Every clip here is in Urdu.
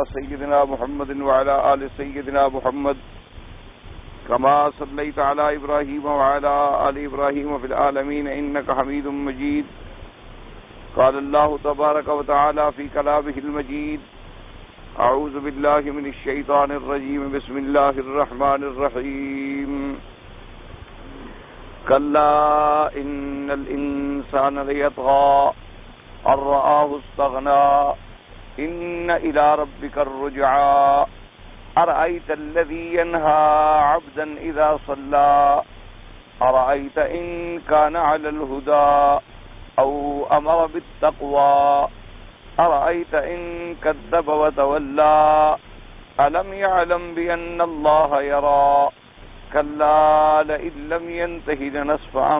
سيدنا محمد وعلى آل سيدنا محمد كما صليت على إبراهيم وعلى آل إبراهيم في العالمين إنك حميد مجيد. قال الله تبارك وتعالى في كلامه المجيد: أعوذ بالله من الشيطان الرجيم بسم الله الرحمن الرحيم. كلا إن الإنسان ليطغى أن رآه استغنى إن إلى ربك الرجعى أرأيت الذي ينهى عبدا إذا صلى أرأيت إن كان على الهدى أو أمر بالتقوى أرأيت إن كذب وتولى ألم يعلم بأن الله يرى كلا لئن لم ينته لنصفعا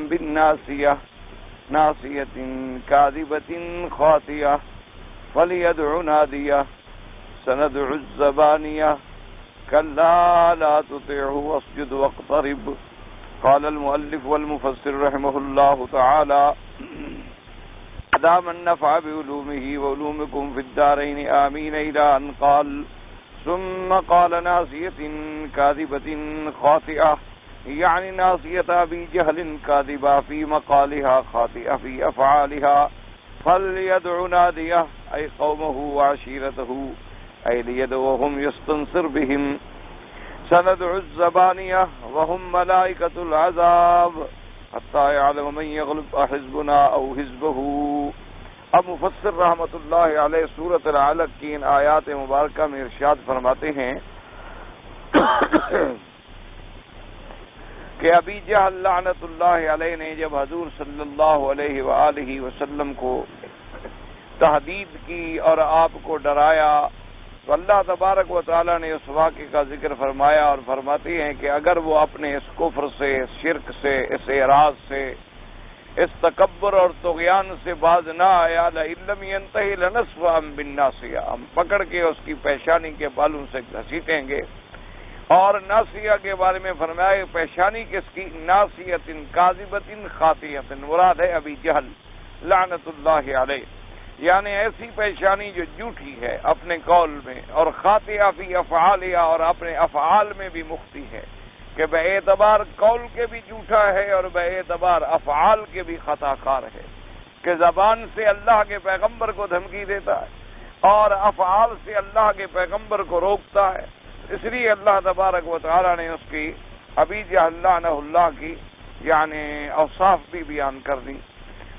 بالناصية ناصية كاذبة خاطئة فليدع ناديه سندع الزبانية كلا لا تطعه واسجد واقترب. قال المؤلف والمفسر رحمه الله تعالى: أدام النفع بعلومه وعلومكم في الدارين آمين، إلى أن قال: ثم قال ناصية كاذبة خاطئة، يعني ناصية أبي جهل كاذبة في مقالها خاطئة في أفعالها. فليدع ناديه أي قومه وعشيرته أي ليدعوهم يستنصر بهم. سندع الزبانية وهم ملائكة العذاب حتى يعلم من يغلب حزبنا أو حزبه. اب مفسر رحمۃ اللہ علیہ سورۃ العلق کی ان آیات مبارکہ میں ارشاد فرماتے ہیں کہ ابی جہل لعنت اللہ علیہ نے جب حضور صلی اللہ علیہ وآلہ وسلم کو تحدید کی اور آپ کو ڈرایا تو اللہ تبارک و تعالیٰ نے اس واقعے کا ذکر فرمایا اور فرماتے ہیں کہ اگر وہ اپنے اس کفر سے، اس شرک سے، اس اعراض سے، اس تکبر اور طغیان سے باز نہ آیا لئن لم ينتهي لنصفعا بالناصیہ، ہم پکڑ کے اس کی پیشانی کے بالوں سے گھسیٹیں گے. اور ناصیہ کے بارے میں فرمایا پیشانی کس کی؟ ناصیۃ کاذبۃ خاطئۃ، مراد ہے ابی جہل لعنت اللہ علیہ، یعنی ایسی پیشانی جو جھوٹی ہے اپنے قول میں، اور خاطئہ فی افعالها، اور اپنے افعال میں بھی مخطی ہے کہ بے اعتبار قول کے بھی جھوٹا ہے اور بے اعتبار افعال کے بھی خطا کار ہے، کہ زبان سے اللہ کے پیغمبر کو دھمکی دیتا ہے اور افعال سے اللہ کے پیغمبر کو روکتا ہے. اس لیے اللہ تبارک و تعالی نے اس کی ابی جہل لعنہ اللہ کی یعنی اوصاف بھی بیان کر دی.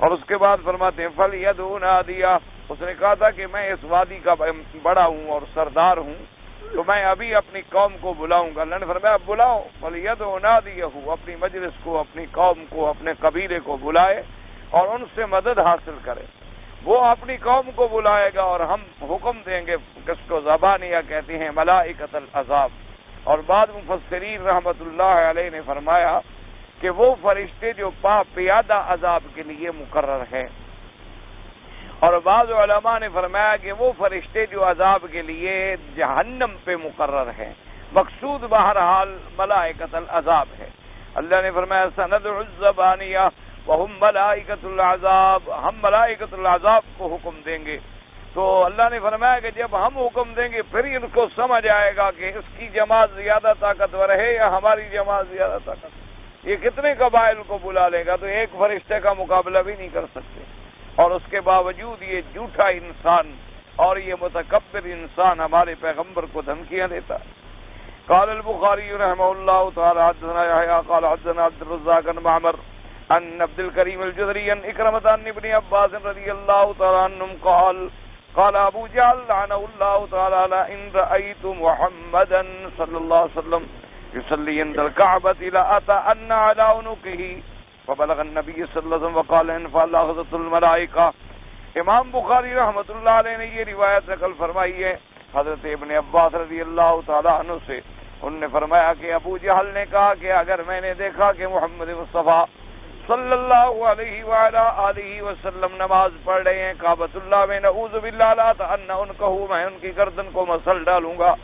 اور اس کے بعد فرماتے ہیں فَلْيَدْعُ نَادِيَهُ، اس نے کہا تھا کہ میں اس وادی کا بڑا ہوں اور سردار ہوں تو میں ابھی اپنی قوم کو بلاؤں گا. اللہ نے فرمایا بلاؤ، فَلْيَدْعُ نَادِيَهُ، اپنی مجلس کو، اپنی قوم کو، اپنے قبیلے کو بلائے اور ان سے مدد حاصل کرے. وہ اپنی قوم کو بلائے گا اور ہم حکم دیں گے، کس کو زبانیہ کہتے ہیں، ملائکۃ العذاب. اور بعد مفسرین رحمۃ اللہ علیہ نے فرمایا کہ وہ فرشتے جو پیادہ عذاب کے لیے مقرر ہیں، اور بعض علماء نے فرمایا کہ وہ فرشتے جو عذاب کے لیے جہنم پہ مقرر ہیں. مقصود بہرحال ملائکۃ العذاب ہے. اللہ نے فرمایا سندع الزبانیہ وہم ملائکۃ العذاب، ہم ملائکۃ العذاب کو حکم دیں گے. تو اللہ نے فرمایا کہ جب ہم حکم دیں گے پھر ان کو سمجھ آئے گا کہ اس کی جماعت زیادہ طاقتور ہے یا ہماری جماعت زیادہ طاقتور. یہ کتنے قبائل کو بلا لے گا، تو ایک فرشتے کا مقابلہ بھی نہیں کر سکتے. اور اس کے باوجود یہ جھوٹا انسان اور یہ متکبر انسان ہمارے پیغمبر کو دھمکیاں دیتا ہے. قال البخاری رحمہ اللہ تعالی حدثنا یحییٰ قال حدثنا عبد الرزاق بن معمر عن عبد الکریم الجزری عن اکرمۃ عن ابن عباس رضی اللہ تعالی عنہم قال قال ابو جہل لعنہ اللہ تعالی ان رأیت محمدا صلی اللہ علیہ وسلم يصلي عند الكعبة لأتى أن على عنقه فبلغ النبي صلی اللہ علیہ وسلم وقال ان فلغت الملائکہ. امام بخاری رحمۃ اللہ علیہ نے یہ روایت نقل فرمائی ہے حضرت ابن عباس رضی اللہ تعالیٰ عنہ سے. انہوں نے فرمایا کہ ابو جہل نے کہا کہ اگر میں نے دیکھا کہ محمد مصطفیٰ صلی اللہ علیہ وآلہ آلہ وسلم نماز پڑھ رہے ہیں کعبۃ اللہ میں، نعوذ باللہ لا تأن عنقہ، میں ان کی گردن کو مسل ڈالوں گا.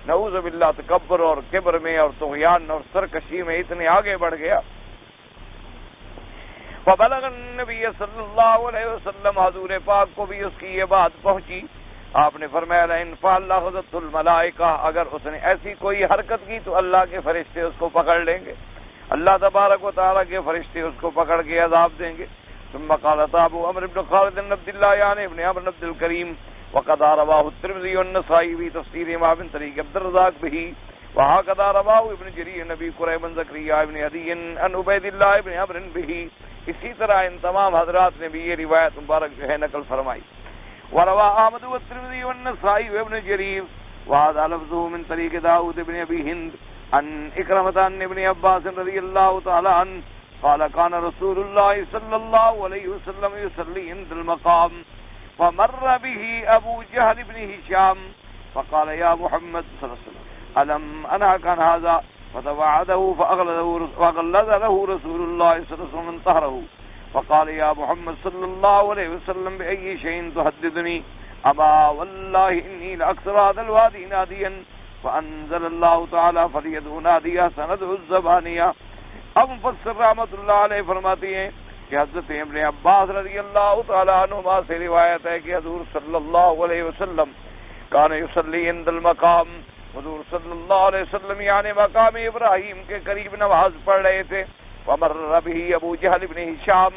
نعوذ باللہ تکبر اور کبر میں اور طغیان اور سرکشی میں اتنے آگے بڑھ گیا. فبلغ النبی صلی اللہ علیہ وسلم، حضور پاک کو بھی اس کی یہ بات پہنچی. آپ نے فرمایا لئن فعل اخذته الملائکہ، اگر اس نے ایسی کوئی حرکت کی تو اللہ کے فرشتے اس کو پکڑ لیں گے، اللہ تبارک و تعالیٰ کے فرشتے اس کو پکڑ کے عذاب دیں گے۔ ثم قال ابو عمرو بن خالد بن عبد الله يعني ابن عمرو بن عبد الكريم وقد رواه الترمذي والنسائي في تفسير ما من طريق عبد الرزاق به وهكذا رواه ابن جرير نبی قریب بن زکریا ابن عدی عن عبید اللہ ابن عمرو به، اسی طرح ان تمام حضرات نے بھی یہ روایت مبارک جو ہے نقل فرمائی۔ وروى احمد والترمذي والنسائي وابن جرير وهذا لفظه من طريق داود بن ابي هند عن اكرمة عن ابن عباس رضي الله تعالى عنه قال كان رسول الله صلى الله عليه وسلم يصلي عند المقام فمر به ابو جهل بن هشام فقال يا محمد صلى الله عليه وسلم ألم أنهك عن هذا فتوعده فأغلظ له رسول الله صلى الله عليه وسلم طهره فقال يا محمد صلى الله عليه وسلم بأي شيء تحدثني أبا والله إني لأكثر هذا الوادي ناديا فأنزل الله تعالى فليدعو ناديا سندعو الزبانية۔ اب مفسر رحمۃ اللہ علیہ فرماتی ہیں کہ حضرت ابن عباس رضی اللہ تعالیٰ عنہما سے روایت ہے کہ حضور صلی اللہ علیہ وسلم کان یصلی عند المقام، حضور صلی اللہ علیہ وسلم یعنی مقام ابراہیم کے قریب نماز پڑھ رہے تھے۔ فمر به ابو جہل بن ہشام،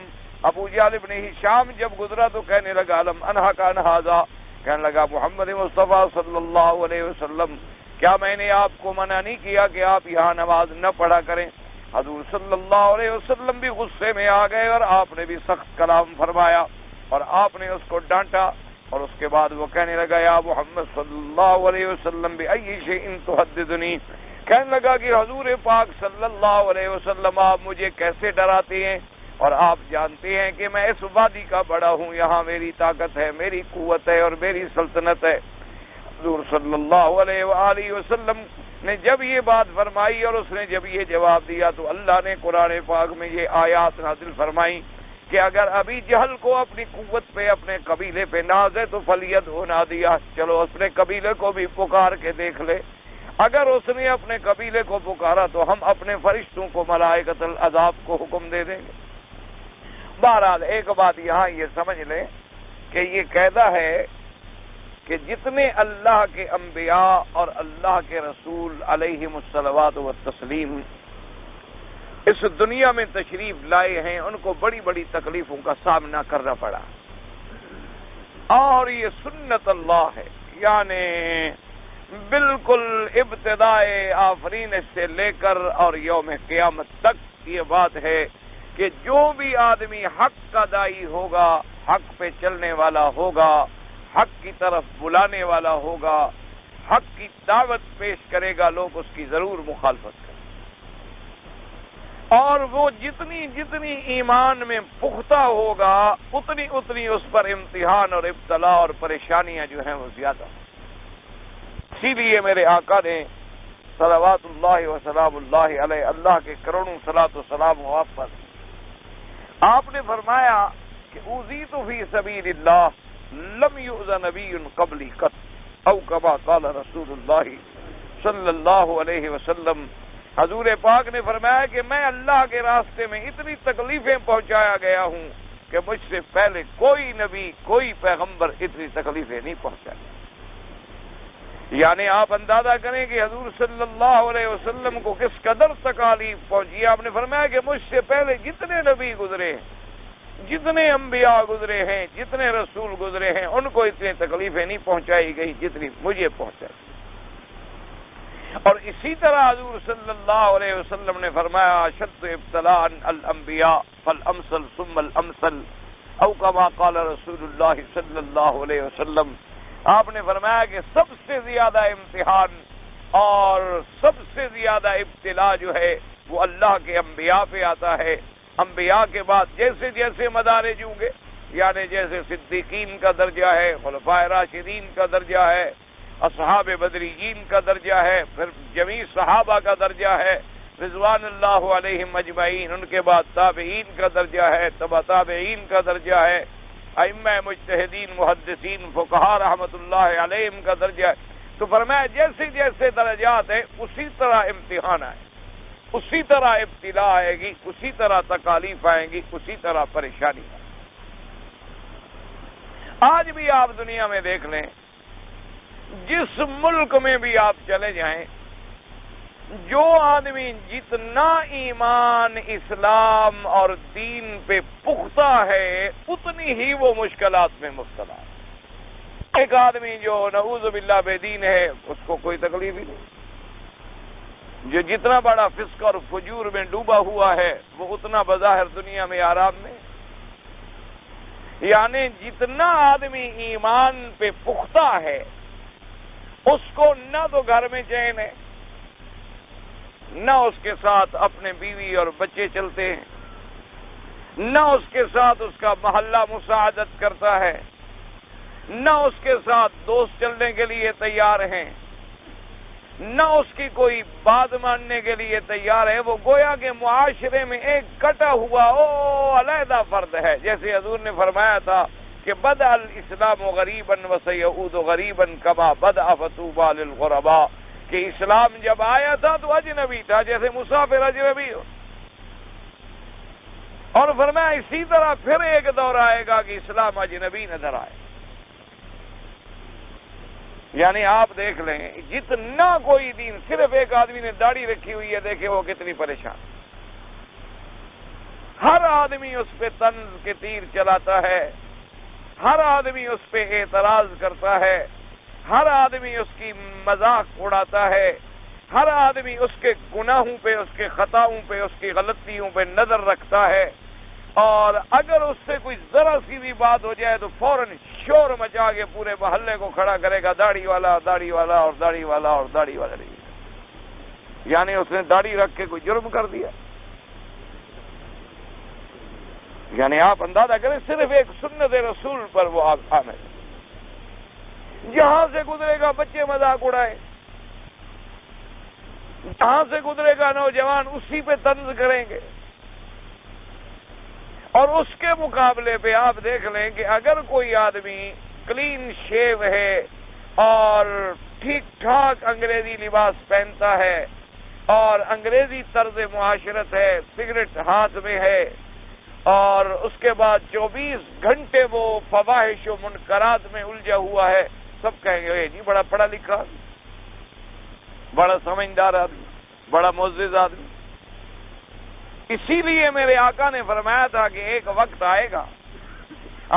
ابو جہل بن ہشام جب گزرا تو کہنے لگا لم انہک عن ھذا، کہنے لگا محمد مصطفیٰ صلی اللہ علیہ وسلم کیا میں نے آپ کو منع نہیں کیا کہ آپ یہاں نماز نہ پڑھا کریں؟ حضور صلی اللہ علیہ وسلم بھی غصے میں آ گئے اور آپ نے بھی سخت کلام فرمایا اور آپ نے اس کو ڈانٹا، اور اس کے بعد وہ کہنے لگا یا محمد صلی اللہ علیہ وسلم بأی شیء تحدثنی، کہنے لگا کہ حضور پاک صلی اللہ علیہ وسلم آپ مجھے کیسے ڈراتے ہیں، اور آپ جانتے ہیں کہ میں اس وادی کا بڑا ہوں، یہاں میری طاقت ہے، میری قوت ہے اور میری سلطنت ہے۔ حضور صلی اللہ علیہ وآلہ وسلم نے جب یہ بات فرمائی اور اس نے جب یہ جواب دیا تو اللہ نے قرآن پاک میں یہ آیات نازل فرمائی کہ اگر ابھی جہل کو اپنی قوت پہ اپنے قبیلے پہ ناز ہے تو فلیدعو نادیہ، چلو اپنے قبیلے کو بھی پکار کے دیکھ لے۔ اگر اس نے اپنے قبیلے کو پکارا تو ہم اپنے فرشتوں کو ملائکۃ العذاب کو حکم دے دیں گے۔ بہرحال ایک بات یہاں یہ سمجھ لیں کہ یہ قاعدہ ہے کہ جتنے اللہ کے انبیاء اور اللہ کے رسول علیہم الصلوات والتسلیم اس دنیا میں تشریف لائے ہیں ان کو بڑی بڑی تکلیفوں کا سامنا کرنا پڑا، اور یہ سنت اللہ ہے، یعنی بالکل ابتدائے آفرینش سے لے کر اور یوم قیامت تک یہ بات ہے کہ جو بھی آدمی حق کا داعی ہوگا، حق پہ چلنے والا ہوگا، حق کی طرف بلانے والا ہوگا، حق کی دعوت پیش کرے گا، لوگ اس کی ضرور مخالفت کریں، اور وہ جتنی جتنی ایمان میں پختہ ہوگا اتنی اتنی اس پر امتحان اور ابتلا اور پریشانیاں جو ہیں وہ زیادہ۔ اسی لیے میرے آقا نے صلوات اللہ وسلام اللہ علیہ، اللہ کے کروڑوں صلاۃ و سلام آپ پر، آپ نے فرمایا کہ اوذیت فی سبیل اللہ لم یؤذ نبی قبلی قط او کما قال رسول اللہ صلی اللہ علیہ وسلم۔ حضور پاک نے فرمایا کہ میں اللہ کے راستے میں اتنی تکلیفیں پہنچایا گیا ہوں کہ مجھ سے پہلے کوئی نبی کوئی پیغمبر اتنی تکلیفیں نہیں پہنچایا۔ یعنی آپ اندازہ کریں کہ حضور صلی اللہ علیہ وسلم کو کس قدر تکالیف پہنچی۔ آپ نے فرمایا کہ مجھ سے پہلے جتنے نبی گزرے ہیں، جتنے انبیاء گزرے ہیں، جتنے رسول گزرے ہیں، ان کو اتنی تکلیفیں نہیں پہنچائی گئی جتنی مجھے پہنچائی۔ اور اسی طرح حضور صلی اللہ علیہ وسلم نے فرمایا اشد ابتلاء الانبیاء فالامثل ثم الامثل او کما قال رسول اللہ صلی اللہ علیہ وسلم۔ آپ نے فرمایا کہ سب سے زیادہ امتحان اور سب سے زیادہ ابتلا جو ہے وہ اللہ کے انبیاء پہ آتا ہے۔ انبیاء کے بعد جیسے جیسے مدارج ہوں گے، یعنی جیسے صدیقین کا درجہ ہے، خلفائے راشدین کا درجہ ہے، اصحاب بدریین کا درجہ ہے، پھر جمیع صحابہ کا درجہ ہے، رضوان اللہ علیہم اجمعین، ان کے بعد تابعین کا درجہ ہے، تبع تابعین کا درجہ ہے، ائمہ مجتہدین محدثین فقہاء رحمۃ اللہ علیہم کا درجہ ہے۔ تو فرمایا جیسے جیسے درجات ہیں اسی طرح امتحان آئے، اسی طرح ابتلا آئے گی، اسی طرح تکالیف آئیں گی، اسی طرح پریشانی آئے گی۔ آج بھی آپ دنیا میں دیکھ لیں جس ملک میں بھی آپ چلے جائیں، جو آدمی جتنا ایمان اسلام اور دین پہ پختہ ہے اتنی ہی وہ مشکلات میں مبتلا ہے۔ ایک آدمی جو نعوذ باللہ بے دین ہے اس کو کوئی تکلیف ہی نہیں، جو جتنا بڑا فسق اور فجور میں ڈوبا ہوا ہے وہ اتنا بظاہر دنیا میں آرام میں، یعنی جتنا آدمی ایمان پہ پختہ ہے اس کو نہ تو گھر میں چین ہے، نہ اس کے ساتھ اپنے بیوی اور بچے چلتے ہیں، نہ اس کے ساتھ اس کا محلہ مساعدت کرتا ہے، نہ اس کے ساتھ دوست چلنے کے لیے تیار ہیں، نہ اس کی کوئی بات ماننے کے لیے تیار ہے۔ وہ گویا کہ معاشرے میں ایک کٹا ہوا علیحدہ فرد ہے، جیسے حضور نے فرمایا تھا کہ بدأ الاسلام غریبا وسیعود غریبا کما بدأ فطوبی للغرباء، کہ اسلام جب آیا تھا تو اجنبی تھا، جیسے مسافر اجنبی ہو، اور فرمایا اسی طرح پھر ایک دور آئے گا کہ اسلام اجنبی نظر آئے۔ یعنی آپ دیکھ لیں جتنا کوئی دین، صرف ایک آدمی نے داڑھی رکھی ہوئی ہے، دیکھیں وہ کتنی پریشان، ہر آدمی اس پہ طنز کے تیر چلاتا ہے، ہر آدمی اس پہ اعتراض کرتا ہے، ہر آدمی اس کی مذاق اڑاتا ہے، ہر آدمی اس کے گناہوں پہ، اس کے خطاؤں پہ، اس کی غلطیوں پہ نظر رکھتا ہے، اور اگر اس سے کوئی ذرا سی بھی بات ہو جائے تو فوراً شور مچا کے پورے محلے کو کھڑا کرے گا، داڑھی والا، داڑھی والا، اور داڑھی والا، اور داڑھی والا۔ یعنی اس نے داڑھی رکھ کے کوئی جرم کر دیا۔ یعنی آپ اندازہ کریں صرف ایک سنت رسول پر وہ عامل، جہاں سے گزرے گا بچے مذاق اڑائے، جہاں سے گزرے گا نوجوان اسی پہ طنز کریں گے، اور اس کے مقابلے پہ آپ دیکھ لیں کہ اگر کوئی آدمی کلین شیو ہے اور ٹھیک ٹھاک انگریزی لباس پہنتا ہے اور انگریزی طرز معاشرت ہے، سگریٹ ہاتھ میں ہے، اور اس کے بعد 24 گھنٹے وہ فواحش و منکرات میں الجھا ہوا ہے، سب کہیں گے جی بڑا پڑھا لکھا، بڑا سمجھدار آدمی، بڑا معزز آدمی۔ اسی لیے میرے آقا نے فرمایا تھا کہ ایک وقت آئے گا،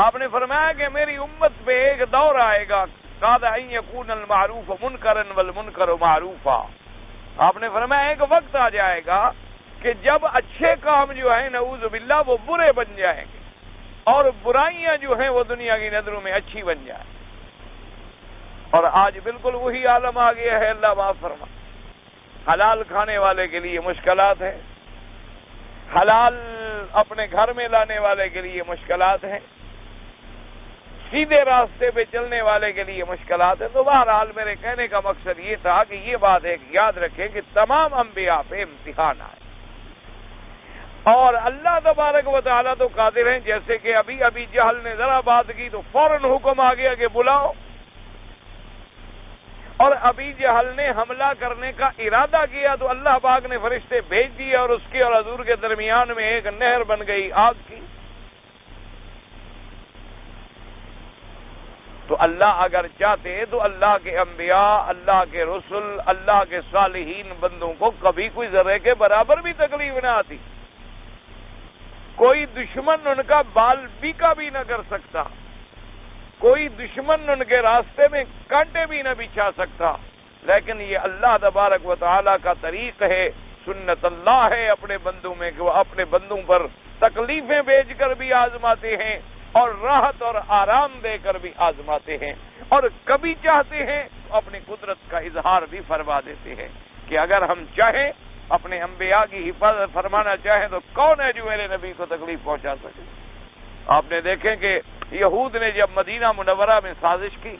آپ نے فرمایا کہ میری امت پہ ایک دور آئے گا، قاد ان یکون المعروف منکرا والمنکر معروفا۔ آپ نے فرمایا ایک وقت آ جائے گا کہ جب اچھے کام جو ہیں نعوذ باللہ وہ برے بن جائیں گے، اور برائیاں جو ہیں وہ دنیا کی نظروں میں اچھی بن جائیں۔ اور آج بالکل وہی عالم آ گیا ہے، اللہ معاف فرما۔ حلال کھانے والے کے لیے مشکلات ہیں، حلال اپنے گھر میں لانے والے کے لیے مشکلات ہیں، سیدھے راستے پہ چلنے والے کے لیے مشکلات ہیں۔ تو بہرحال میرے کہنے کا مقصد یہ تھا کہ یہ بات ایک یاد رکھیں کہ تمام انبیاء پہ امتحان آئے، اور اللہ تبارک و تعالیٰ تو قادر ہیں، جیسے کہ ابھی جہل نے ذرا بات کی تو فوراً حکم آ گیا کہ بلاؤ، اور ابھی جہل نے حملہ کرنے کا ارادہ کیا تو اللہ پاک نے فرشتے بھیج دیے، اور اس کے اور حضور کے درمیان میں ایک نہر بن گئی آگ کی۔ تو اللہ اگر چاہتے تو اللہ کے انبیاء، اللہ کے رسل، اللہ کے صالحین بندوں کو کبھی کوئی ذرے کے برابر بھی تکلیف نہ آتی، کوئی دشمن ان کا بال بیکا بھی نہ کر سکتا، کوئی دشمن ان کے راستے میں کانٹے بھی نہ بچھا سکتا، لیکن یہ اللہ تبارک و تعالیٰ کا طریق ہے، سنت اللہ ہے اپنے بندوں میں کہ وہ اپنے بندوں پر تکلیفیں بھیج کر بھی آزماتے ہیں اور راحت اور آرام دے کر بھی آزماتے ہیں، اور کبھی چاہتے ہیں تو اپنی قدرت کا اظہار بھی فرما دیتے ہیں کہ اگر ہم چاہیں اپنے انبیاء کی حفاظت فرمانا چاہیں تو کون ہے جو میرے نبی کو تکلیف پہنچا سکے۔ آپ نے دیکھیں کہ یہود نے جب مدینہ منورہ میں سازش کی،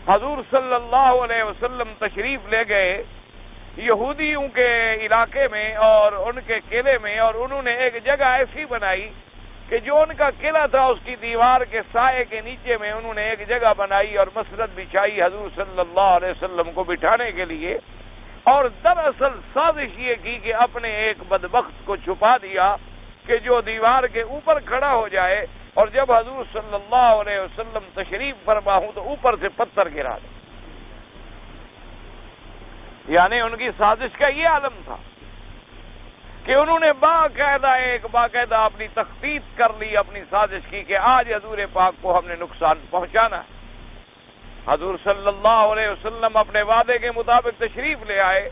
حضور صلی اللہ علیہ وسلم تشریف لے گئے یہودیوں کے علاقے میں اور ان کے قلعے میں، اور انہوں نے ایک جگہ ایسی بنائی کہ جو ان کا قلعہ تھا اس کی دیوار کے سائے کے نیچے میں انہوں نے ایک جگہ بنائی اور مسند بچھائی حضور صلی اللہ علیہ وسلم کو بٹھانے کے لیے، اور دراصل سازش یہ کی کہ اپنے ایک بدبخت کو چھپا دیا کہ جو دیوار کے اوپر کھڑا ہو جائے، اور جب حضور صلی اللہ علیہ وسلم تشریف فرما ہوں تو اوپر سے پتھر گرا دے۔ یعنی ان کی سازش کا یہ عالم تھا کہ انہوں نے باقاعدہ اپنی تخطیط کر لی، اپنی سازش کی کہ آج حضور پاک کو ہم نے نقصان پہنچانا ہے۔ حضور صلی اللہ علیہ وسلم اپنے وعدے کے مطابق تشریف لے آئے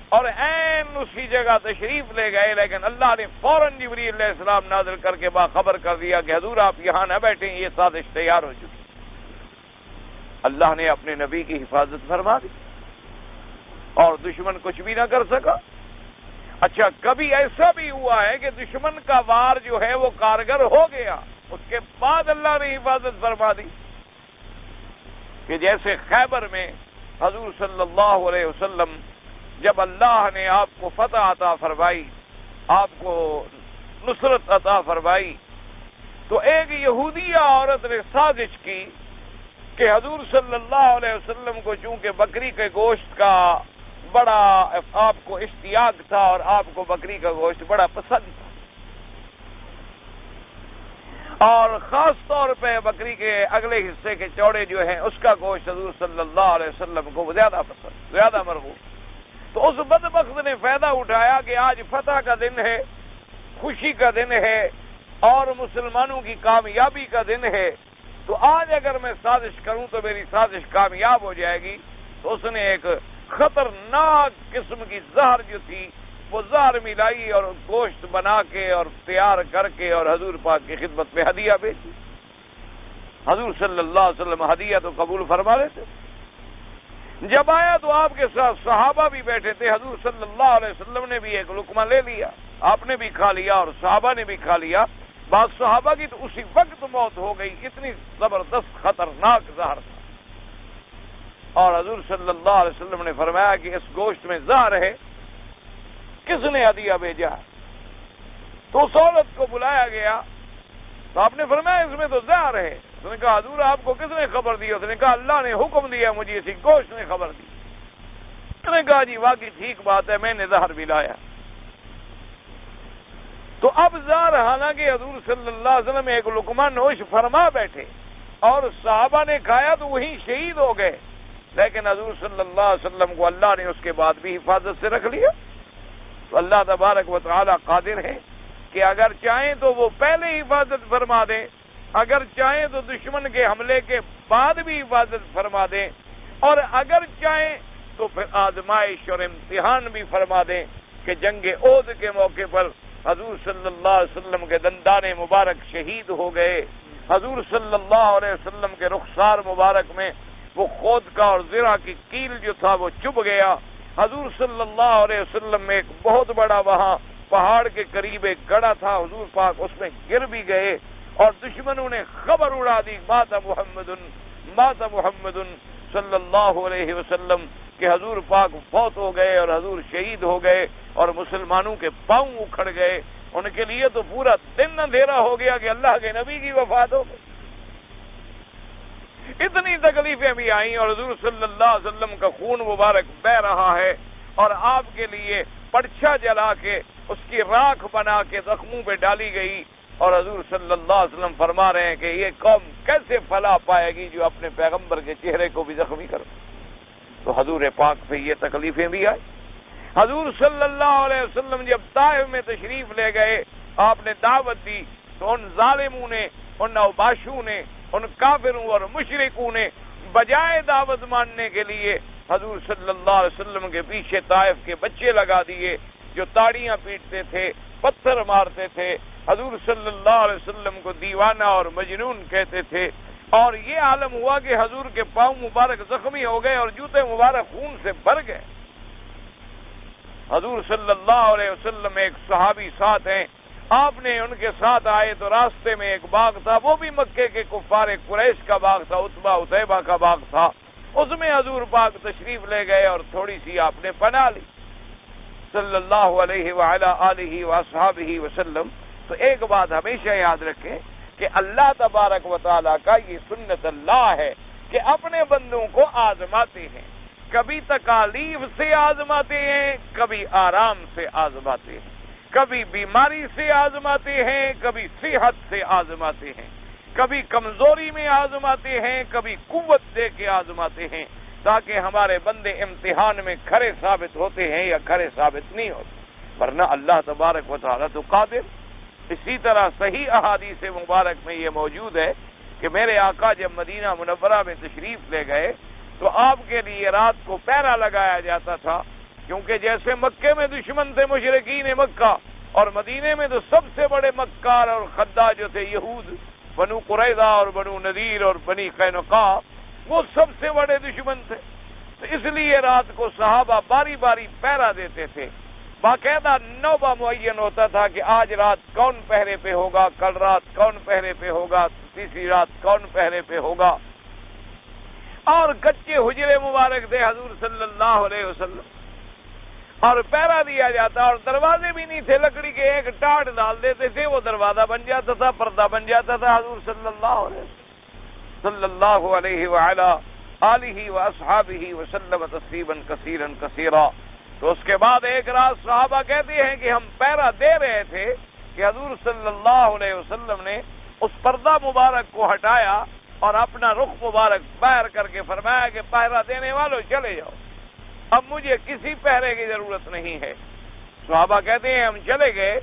اور عین اسی جگہ تشریف لے گئے، لیکن اللہ نے فوراً جبریل علیہ السلام نازل کر کے باخبر کر دیا کہ حضور آپ یہاں نہ بیٹھیں، یہ سازش تیار ہو چکی۔ اللہ نے اپنے نبی کی حفاظت فرما دی اور دشمن کچھ بھی نہ کر سکا۔ اچھا، کبھی ایسا بھی ہوا ہے کہ دشمن کا وار جو ہے وہ کارگر ہو گیا، اس کے بعد اللہ نے حفاظت فرما دی، کہ جیسے خیبر میں حضور صلی اللہ علیہ وسلم جب اللہ نے آپ کو فتح عطا فرمائی، آپ کو نصرت عطا فرمائی، تو ایک یہودیہ عورت نے سازش کی کہ حضور صلی اللہ علیہ وسلم کو چونکہ بکری کے گوشت کا بڑا آپ کو اشتیاق تھا اور آپ کو بکری کا گوشت بڑا پسند تھا، اور خاص طور پہ بکری کے اگلے حصے کے چوڑے جو ہیں اس کا گوشت حضور صلی اللہ علیہ وسلم کو زیادہ پسند، زیادہ مرغوب۔ تو اس بدبخت نے فائدہ اٹھایا کہ آج فتح کا دن ہے، خوشی کا دن ہے اور مسلمانوں کی کامیابی کا دن ہے، تو آج اگر میں سازش کروں تو میری سازش کامیاب ہو جائے گی۔ تو اس نے ایک خطرناک قسم کی زہر جو تھی وہ زہر ملائی اور گوشت بنا کے اور تیار کر کے اور حضور پاک کی خدمت میں ہدیہ بھیجی۔ حضور صلی اللہ علیہ وسلم ہدیہ تو قبول فرما لیتے۔ جب آیا تو آپ کے ساتھ صحابہ بھی بیٹھے تھے، حضور صلی اللہ علیہ وسلم نے بھی ایک لقمہ لے لیا، آپ نے بھی کھا لیا اور صحابہ نے بھی کھا لیا۔ بعض صحابہ کی تو اسی وقت موت ہو گئی، اتنی زبردست خطرناک زہر تھا۔ اور حضور صلی اللہ علیہ وسلم نے فرمایا کہ اس گوشت میں زہر ہے، کس نے ہدیہ بھیجا؟ تو اس عورت کو بلایا گیا تو آپ نے فرمایا اس میں تو زہر ہے۔ اس نے کہا حضور آپ کو کس نے خبر دی؟ اس نے کہا اللہ نے حکم دیا مجھے، اسی گوشت نے خبر دی۔ اس نے کہا جی واقعی ٹھیک بات ہے، میں نے زہر بھی لایا۔ تو اب زہر حالانکہ حضور صلی اللہ علیہ وسلم ایک لقمہ نوش فرما بیٹھے اور صحابہ نے کھایا تو وہیں شہید ہو گئے، لیکن حضور صلی اللہ علیہ وسلم کو اللہ نے اس کے بعد بھی حفاظت سے رکھ لیا۔ تو اللہ تبارک و تعالی قادر ہے کہ اگر چاہیں تو وہ پہلے حفاظت فرما دیں، اگر چاہیں تو دشمن کے حملے کے بعد بھی حفاظت فرما دیں، اور اگر چاہیں تو پھر آزمائش اور امتحان بھی فرما دیں کہ جنگ احد کے موقع پر حضور صلی اللہ علیہ وسلم کے دندان مبارک شہید ہو گئے، حضور صلی اللہ علیہ وسلم کے رخسار مبارک میں وہ خود کا اور زرہ کی کیل جو تھا وہ چبھ گیا، حضور صلی اللہ علیہ وسلم میں ایک بہت بڑا وہاں پہاڑ کے قریب ایک گڑھا تھا، حضور پاک اس میں گر بھی گئے اور دشمنوں نے خبر اڑا دی مات محمد صلی اللہ علیہ وسلم کہ حضور پاک فوت ہو گئے اور حضور شہید ہو گئے اور مسلمانوں کے پاؤں اکھڑ گئے۔ ان کے لیے تو پورا دن اندھیرا ہو گیا کہ اللہ کے نبی کی وفات ہو گئی۔ اتنی تکلیفیں بھی آئیں اور حضور صلی اللہ علیہ وسلم کا خون مبارک بہ رہا ہے اور آپ کے لیے پرچھا جلا کے اس کی راکھ بنا کے زخموں پہ ڈالی گئی، اور حضور صلی اللہ علیہ وسلم فرما رہے ہیں کہ یہ قوم کیسے فلاح پائے گی جو اپنے پیغمبر کے چہرے کو بھی زخمی کر۔ تو حضور پاک پہ یہ تکلیفیں بھی آئی۔ حضور صلی اللہ علیہ وسلم جب طائف میں تشریف لے گئے، آپ نے دعوت دی تو ان ظالموں نے، ان اوباشوں نے، ان کافروں اور مشرکوں نے بجائے دعوت ماننے کے لیے حضور صلی اللہ علیہ وسلم کے پیچھے طائف کے بچے لگا دیے جو تاڑیاں پیٹتے تھے، پتھر مارتے تھے، حضور صلی اللہ علیہ وسلم کو دیوانہ اور مجنون کہتے تھے، اور یہ عالم ہوا کہ حضور کے پاؤں مبارک زخمی ہو گئے اور جوتے مبارک خون سے بھر گئے۔ حضور صلی اللہ علیہ وسلم ایک صحابی ساتھ ہیں، آپ نے ان کے ساتھ آئے تو راستے میں ایک باغ تھا، وہ بھی مکے کے کفار قریش کا باغ تھا، عتبہ عتیبہ کا باغ تھا، اس میں حضور پاک تشریف لے گئے اور تھوڑی سی آپ نے پناہ لی صلی اللہ علیہ وعلی آلہ وصحبہ وسلم۔ تو ایک بات ہمیشہ یاد رکھیں کہ اللہ تبارک و تعالیٰ کا یہ سنت اللہ ہے کہ اپنے بندوں کو آزماتے ہیں، کبھی تکالیف سے آزماتے ہیں، کبھی آرام سے آزماتے ہیں، کبھی بیماری سے آزماتے ہیں، کبھی صحت سے آزماتے ہیں، کبھی کمزوری میں آزماتے ہیں، کبھی قوت دے کے آزماتے ہیں، تاکہ ہمارے بندے امتحان میں کھرے ثابت ہوتے ہیں یا کھرے ثابت نہیں ہوتے، ورنہ اللہ تبارک و تعالیٰ تو قادر۔ اسی طرح صحیح احادیث مبارک میں یہ موجود ہے کہ میرے آقا جب مدینہ منورہ میں تشریف لے گئے تو آپ کے لیے رات کو پہرا لگایا جاتا تھا، کیونکہ جیسے مکے میں دشمن تھے مشرکین مکہ، اور مدینے میں تو سب سے بڑے مکار اور خداع جو تھے یہود، بنو قریظہ اور بنو نذیر اور بنی قینقاع، وہ سب سے بڑے دشمن تھے۔ تو اس لیے رات کو صحابہ باری باری پہرا دیتے تھے، باقاعدہ نوبہ معین ہوتا تھا کہ آج رات کون پہرے پہ ہوگا، کل رات کون پہرے پہ ہوگا، تیسری رات کون پہرے پہ ہوگا۔ اور کچے حجرے مبارک تھے حضور صلی اللہ علیہ وسلم، اور پہرا دیا جاتا، اور دروازے بھی نہیں تھے، لکڑی کے ایک ٹاٹ ڈال دیتے تھے، وہ دروازہ بن جاتا تھا، پردہ بن جاتا تھا۔ حضور صلی اللہ علیہ وعلا آلہ واصحابہ وسلم تسلیما کثیرا کثیرا۔ تو اس کے بعد ایک رات صحابہ کہتے ہیں کہ ہم پہرا دے رہے تھے کہ حضور صلی اللہ علیہ وسلم نے اس پردہ مبارک کو ہٹایا اور اپنا رخ مبارک باہر کر کے فرمایا کہ پہرا دینے والوں چلے جاؤ، اب مجھے کسی پہرے کی ضرورت نہیں ہے۔ صحابہ کہتے ہیں ہم چلے گئے،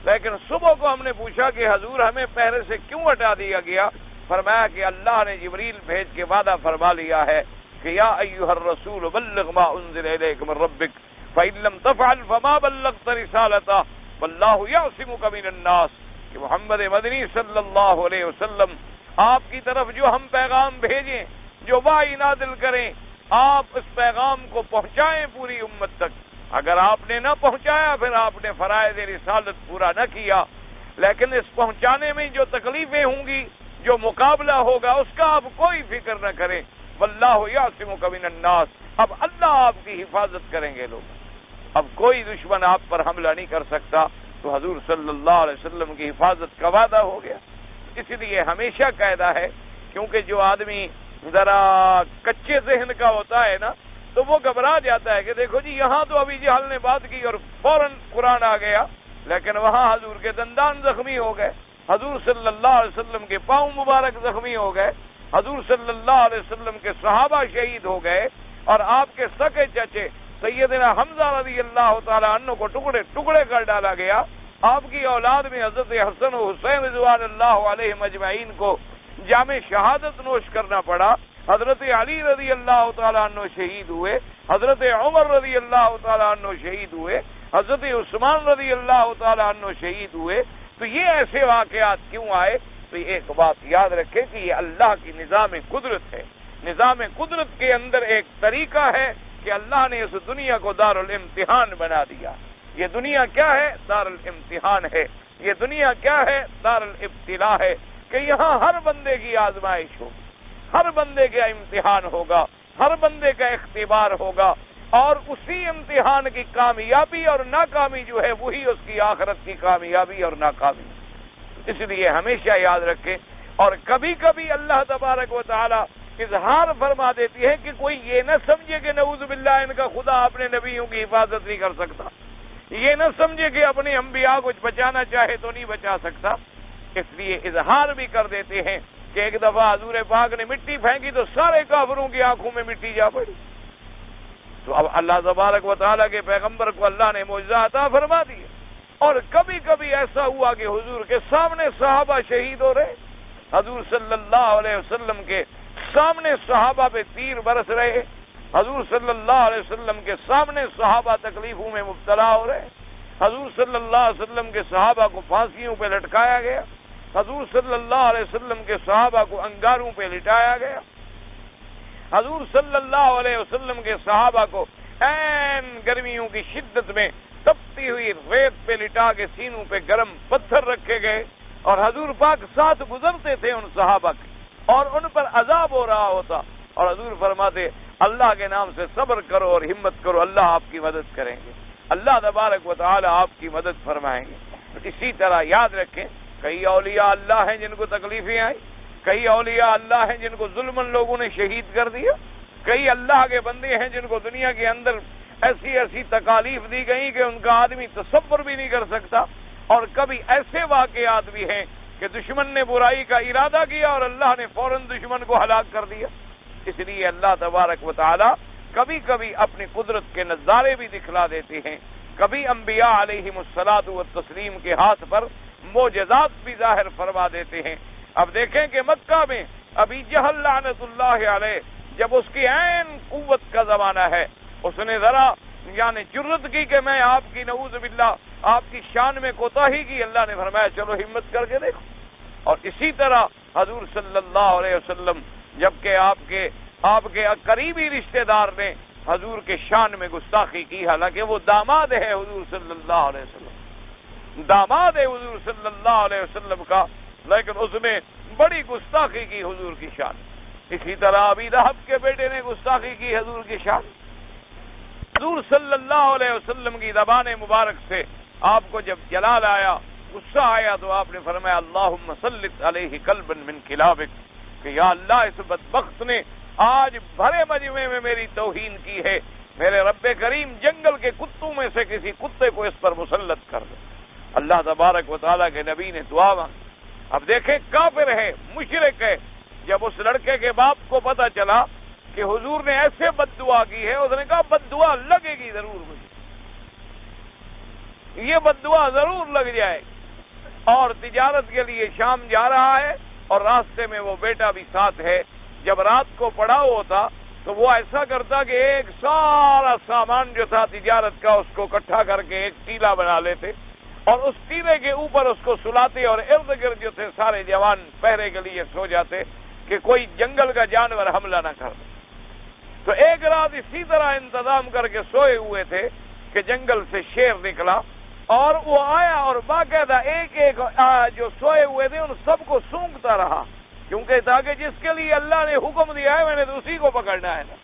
لیکن صبح کو ہم نے پوچھا کہ حضور ہمیں پہرے سے کیوں ہٹا دیا گیا؟ فرمایا کہ اللہ نے جبریل بھیج کے وعدہ فرما لیا ہے کہ یا ایھا الرسول بلغ ما انزل الیک من ربک فإن لم تفعل فما بلغت رسالتہ واللہ یعصمک من الناس، کہ محمد مدنی صلی اللہ علیہ وسلم آپ کی طرف جو ہم پیغام بھیجیں، جو وحی نازل کریں، آپ اس پیغام کو پہنچائیں پوری امت تک۔ اگر آپ نے نہ پہنچایا پھر آپ نے فرائض رسالت پورا نہ کیا، لیکن اس پہنچانے میں جو تکلیفیں ہوں گی، جو مقابلہ ہوگا، اس کا آپ کوئی فکر نہ کریں۔ واللہ یعصمک من الناس، اب اللہ آپ کی حفاظت کریں گے لوگ، اب کوئی دشمن آپ پر حملہ نہیں کر سکتا۔ تو حضور صلی اللہ علیہ وسلم کی حفاظت کا وعدہ ہو گیا۔ اس لیے ہمیشہ قاعدہ ہے، کیونکہ جو آدمی ذرا کچے ذہن کا ہوتا ہے نا، تو وہ گھبرا جاتا ہے کہ دیکھو جی یہاں تو ابھی جہل نے بات کی اور فوراً قرآن آ گیا، لیکن وہاں حضور کے دندان زخمی ہو گئے، حضور صلی اللہ علیہ وسلم کے پاؤں مبارک زخمی ہو گئے، حضور صلی اللہ علیہ وسلم کے صحابہ شہید ہو گئے، اور آپ کے سکے چچے سیدنا حمزہ رضی اللہ تعالیٰ عنہ کو ٹکڑے ٹکڑے کر ڈالا گیا۔ آپ کی اولاد میں حضرت حسن و حسین رضوان اللہ علیہ مجمعین کو جام شہادت نوش کرنا پڑا۔ حضرت علی رضی اللہ تعالیٰ عنہ شہید ہوئے، حضرت عمر رضی اللہ تعالیٰ عنہ شہید ہوئے، حضرت عثمان رضی اللہ تعالیٰ عنہ شہید ہوئے۔ تو یہ ایسے واقعات کیوں آئے؟ تو ایک بات یاد رکھیں کہ یہ اللہ کی نظام قدرت ہے۔ نظام قدرت کے اندر ایک طریقہ ہے کہ اللہ نے اس دنیا کو دار الامتحان بنا دیا۔ یہ دنیا کیا ہے؟ دار الامتحان ہے۔ یہ دنیا کیا ہے؟ دار الابتلاء ہے، کہ یہاں ہر بندے کی آزمائش ہوگی، ہر بندے کا امتحان ہوگا، ہر بندے کا اختبار ہوگا، اور اسی امتحان کی کامیابی اور ناکامی جو ہے وہی اس کی آخرت کی کامیابی اور ناکامی۔ اس لیے ہمیشہ یاد رکھیں، اور کبھی کبھی اللہ تبارک و تعالی اظہار فرما دیتی ہے کہ کوئی یہ نہ سمجھے کہ نعوذ باللہ ان کا خدا اپنے نبیوں کی حفاظت نہیں کر سکتا، یہ نہ سمجھے کہ اپنے انبیاء کو بچانا چاہے تو نہیں بچا سکتا۔ اس لیے اظہار بھی کر دیتے ہیں کہ ایک دفعہ حضور پاک نے مٹی پھینکی تو سارے کافروں کی آنکھوں میں مٹی جا پڑی۔ تو اب اللہ تبارک و تعالیٰ کے پیغمبر کو اللہ نے معجزہ عطا فرما دیا۔ اور کبھی کبھی ایسا ہوا کہ حضور کے سامنے صحابہ شہید ہو رہے، حضور صلی اللہ علیہ وسلم کے سامنے صحابہ پہ تیر برس رہے، حضور صلی اللہ علیہ وسلم کے سامنے صحابہ تکلیفوں میں مبتلا ہو رہے، حضور صلی اللہ علیہ وسلم کے صحابہ کو پھانسیوں پہ لٹکایا گیا، حضور صلی اللہ علیہ وسلم کے صحابہ کو انگاروں پہ لٹایا گیا، حضور صلی اللہ علیہ وسلم کے صحابہ کو عین گرمیوں کی شدت میں تپتی ہوئی ریت پہ لٹا کے سینوں پہ گرم پتھر رکھے گئے، اور حضور پاک ساتھ گزرتے تھے ان صحابہ کے، اور ان پر عذاب ہو رہا ہوتا، اور حضور فرماتے اللہ کے نام سے صبر کرو اور ہمت کرو، اللہ آپ کی مدد کریں گے، اللہ تبارک و تعالی آپ کی مدد فرمائیں گے۔ اسی طرح یاد رکھیں، کئی اولیاء اللہ ہیں جن کو تکلیفیں آئی، کئی اولیاء اللہ ہیں جن کو ظلمن لوگوں نے شہید کر دیا، کئی اللہ کے بندے ہیں جن کو دنیا کے اندر ایسی ایسی تکالیف دی گئی کہ ان کا آدمی تصور بھی نہیں کر سکتا، اور کبھی ایسے واقعات بھی ہیں کہ دشمن نے برائی کا ارادہ کیا اور اللہ نے فوراً دشمن کو ہلاک کر دیا۔ اس لیے اللہ تبارک و تعالی کبھی کبھی اپنی قدرت کے نظارے بھی دکھلا دیتے ہیں، کبھی انبیاء علیہم الصلاۃ والتسلیم کے ہاتھ پر معجزات بھی ظاہر فرما دیتے ہیں۔ اب دیکھیں کہ مکہ میں ابی جہل لعنت اللہ علیہ، جب اس کی عین قوت کا زمانہ ہے، اس نے ذرا یعنی جرت کی کہ میں آپ کی نعوذ باللہ آپ کی شان میں کوتاہی کی، اللہ نے فرمایا چلو ہمت کر کے دیکھو۔ اور اسی طرح حضور صلی اللہ علیہ وسلم جبکہ آپ کے قریبی رشتہ دار نے حضور کے شان میں گستاخی کی، حالانکہ وہ داماد ہے حضور صلی اللہ علیہ وسلم، داماد ہے حضور صلی اللہ علیہ وسلم کا، لیکن اس نے بڑی گستاخی کی حضور کی شان۔ اسی طرح ابی لہب کے بیٹے نے گستاخی کی حضور کی شان۔ حضور صلی اللہ علیہ وسلم کی زبان مبارک سے آپ کو جب جلال آیا، غصہ آیا، تو آپ نے فرمایا اللہم سلط علیہ قلبا من کلابک، کہ یا اللہ اس بدبخت نے آج بھرے مجمع میں میری توہین کی ہے، میرے رب کریم جنگل کے کتوں میں سے کسی کتے کو اس پر مسلط کر دے۔ اللہ تبارک و تعالیٰ کے نبی نے دعا مانگی۔ اب دیکھیں کافر ہے، مشرک ہے، جب اس لڑکے کے باپ کو پتا چلا کہ حضور نے ایسے بد دعا کی ہے، اس نے کہا بد دعا لگے گی ضرور مجھے، یہ بد دعا ضرور لگ جائے گی۔ اور تجارت کے لیے شام جا رہا ہے اور راستے میں وہ بیٹا بھی ساتھ ہے۔ جب رات کو پڑاؤ ہوتا تو وہ ایسا کرتا کہ ایک سارا سامان جو تھا تجارت کا اس کو اکٹھا کر کے ایک ٹیلا بنا لیتے اور اس ٹیلے کے اوپر اس کو سلاتے، اور ارد گرد جو تھے سارے جوان پہرے کے لیے سو جاتے کہ کوئی جنگل کا جانور حملہ نہ کر دے۔ تو ایک رات اسی طرح انتظام کر کے سوئے ہوئے تھے کہ جنگل سے شیر نکلا اور وہ آیا اور باقاعدہ ایک ایک جو سوئے ہوئے تھے ان سب کو سونگتا رہا، کیونکہ تاکہ جس کے لیے اللہ نے حکم دیا ہے میں نے تو اسی کو پکڑنا ہے نا۔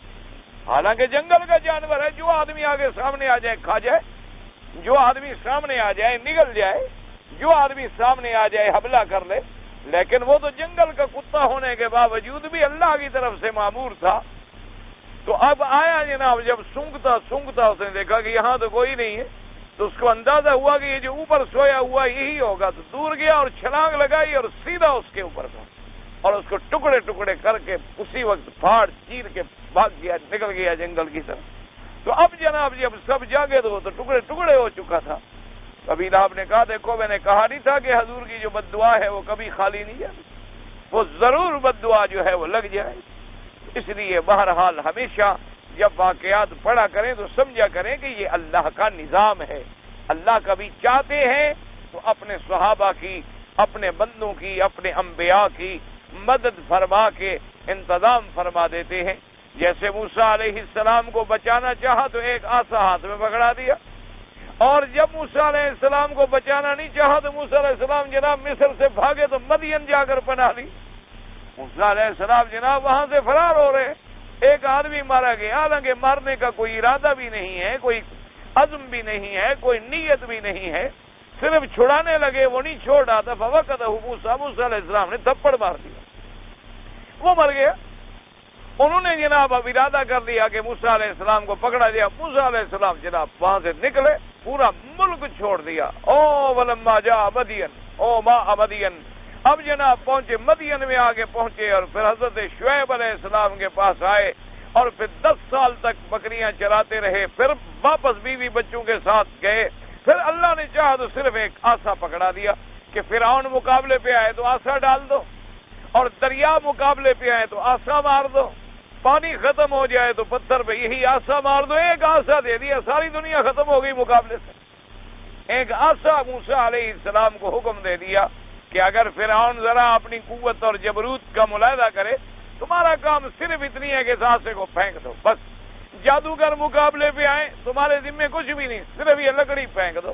حالانکہ جنگل کا جانور ہے، جو آدمی آگے سامنے آ جائے کھا جائے، جو آدمی سامنے آ جائے نگل جائے، جو آدمی سامنے آ جائے حملہ کر لے، لیکن وہ تو جنگل کا کتا ہونے کے باوجود بھی اللہ کی طرف سے مامور تھا۔ تو اب آیا جناب، جب سونگتا اس نے دیکھا کہ یہاں تو کوئی نہیں ہے، تو اس کو اندازہ ہوا کہ یہ جو اوپر سویا ہوا یہی ہوگا، تو دور گیا اور چھلانگ لگائی اور سیدھا اس کے اوپر تھا اور اس کو ٹکڑے ٹکڑے کر کے اسی وقت پھاڑ چیر کے بھاگ گیا، نکل گیا جنگل کی طرف۔ تو اب جناب جب سب جاگے تو ٹکڑے ٹکڑے ہو چکا تھا۔ ابی لہب نے کہا دیکھو میں نے کہا نہیں تھا کہ حضور کی جو بد دعا ہے وہ کبھی خالی نہیں جاتی، وہ ضرور بد دعا جو ہے وہ لگ جائے۔ اس لیے بہرحال ہمیشہ جب واقعات پڑھا کریں تو سمجھا کریں کہ یہ اللہ کا نظام ہے۔ اللہ کبھی چاہتے ہیں تو اپنے صحابہ کی، اپنے بندوں کی، اپنے انبیاء کی مدد فرما کے انتظام فرما دیتے ہیں۔ جیسے موسیٰ علیہ السلام کو بچانا چاہا تو ایک عصا ہاتھ میں پکڑا دیا، اور جب موسیٰ علیہ السلام کو بچانا نہیں چاہا تو موسیٰ علیہ السلام جناب مصر سے بھاگے تو مدین جا کر پناہ لی۔ موسیٰ علیہ السلام جناب وہاں سے فرار ہو رہے، ایک آدمی مارا گیا، حالانکہ مارنے کا کوئی ارادہ بھی نہیں ہے، کوئی عزم بھی نہیں ہے، کوئی نیت بھی نہیں ہے، صرف چھڑانے لگے، وہ نہیں چھوڑ رہا تھا۔ فوقتہ موسیٰ علیہ السلام نے تھپڑ مار دیا، وہ مر گیا۔ انہوں نے جناب اب ارادہ کر لیا کہ موسیٰ علیہ السلام کو پکڑا دیا۔ موسیٰ علیہ السلام جناب وہاں سے نکلے، پورا ملک چھوڑ دیا۔ او ولما جاء مدین، او ماء مدین، اب جناب پہنچے مدین میں، آگے پہنچے اور پھر حضرت شعیب علیہ السلام کے پاس آئے اور پھر 10 سال تک بکریاں چراتے رہے، پھر واپس بیوی بچوں کے ساتھ گئے۔ پھر اللہ نے چاہا تو صرف ایک عصا پکڑا دیا کہ فرعون مقابلے پہ آئے تو عصا ڈال دو، اور دریا مقابلے پہ آئے تو عصا مار دو، پانی ختم ہو جائے تو پتھر پہ یہی عصا مار دو۔ ایک عصا دے دیا، ساری دنیا ختم ہو گئی مقابلے سے۔ ایک عصا موسیٰ علیہ السلام کو حکم دے دیا کہ اگر فرعون ذرا اپنی قوت اور جبروت کا ملاحظہ کرے، تمہارا کام صرف اتنی ہے کہ اس عصے کو پھینک دو، بس۔ جادوگر مقابلے پہ آئے، تمہارے ذمے کچھ بھی نہیں، صرف یہ لکڑی پھینک دو۔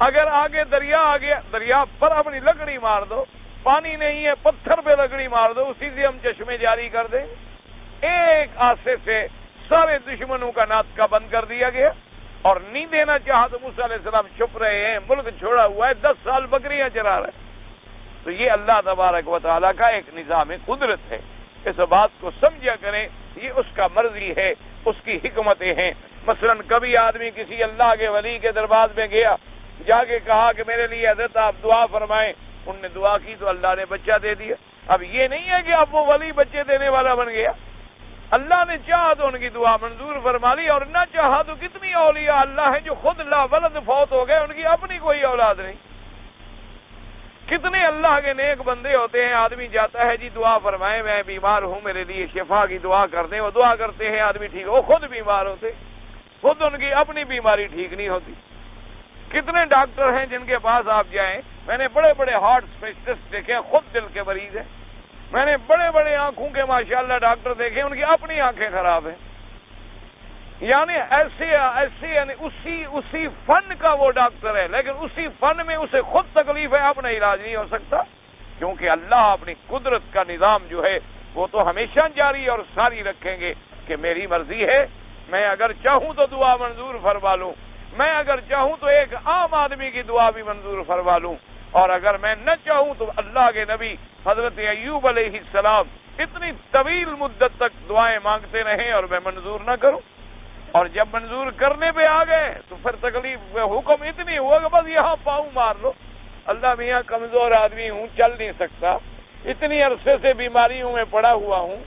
اگر آگے دریا آ گیا، دریا پر اپنی لکڑی مار دو، پانی نہیں ہے پتھر پہ لکڑی مار دو، اسی سے ہم چشمے جاری کر دیں۔ ایک عصے سے سارے دشمنوں کا ناطقہ بند کر دیا گیا، اور نہیں دینا چاہا تو موسیٰ علیہ السلام چھپ رہے ہیں، ملک چھوڑا ہوا ہے، 10 سال بکریاں چرا رہے ہیں۔ تو یہ اللہ تبارک و تعالیٰ کا ایک نظام قدرت ہے، اس بات کو سمجھا کریں، یہ اس کا مرضی ہے، اس کی حکمتیں ہیں۔ مثلا کبھی آدمی کسی اللہ کے ولی کے دربار میں گیا، جا کے کہا کہ میرے لیے حضرت آپ دعا فرمائیں، ان نے دعا کی تو اللہ نے بچہ دے دیا۔ اب یہ نہیں ہے کہ اب وہ ولی بچے دینے والا بن گیا، اللہ نے چاہا تو ان کی دعا منظور فرما لی، اور نہ چاہا تو کتنی اولیاء اللہ ہیں جو خود لا ولد فوت ہو گئے، ان کی اپنی کوئی اولاد نہیں۔ کتنے اللہ کے نیک بندے ہوتے ہیں، آدمی جاتا ہے جی دعا فرمائے میں بیمار ہوں میرے لیے شفا کی دعا کر دیں، وہ دعا کرتے ہیں آدمی ٹھیک، وہ خود بیمار ہوتے، خود ان کی اپنی بیماری ٹھیک نہیں ہوتی۔ کتنے ڈاکٹر ہیں جن کے پاس آپ جائیں، میں نے بڑے بڑے ہارٹ اسپیشلسٹ دیکھے ہیں، خود دل کے مریض ہیں، میں نے بڑے بڑے آنکھوں کے ماشاءاللہ ڈاکٹر دیکھے، ان کی اپنی آنکھیں خراب ہیں۔ یعنی ایسے یعنی اسی فن کا وہ ڈاکٹر ہے، لیکن اسی فن میں اسے خود تکلیف ہے، اپنا علاج نہیں ہو سکتا، کیونکہ اللہ اپنی قدرت کا نظام جو ہے وہ تو ہمیشہ جاری اور ساری رکھیں گے کہ میری مرضی ہے، میں اگر چاہوں تو دعا منظور فرما لوں، میں اگر چاہوں تو ایک عام آدمی کی دعا بھی منظور فرما لوں، اور اگر میں نہ چاہوں تو اللہ کے نبی حضرت ایوب علیہ السلام اتنی طویل مدت تک دعائیں مانگتے رہے اور میں منظور نہ کروں، اور جب منظور کرنے پہ آ گئے تو پھر تکلیف حکم اتنی ہوا کہ بس یہاں پاؤں مار لو۔ اللہ میاں کمزور آدمی ہوں، چل نہیں سکتا، اتنی عرصے سے بیماریوں میں پڑا ہوا ہوں،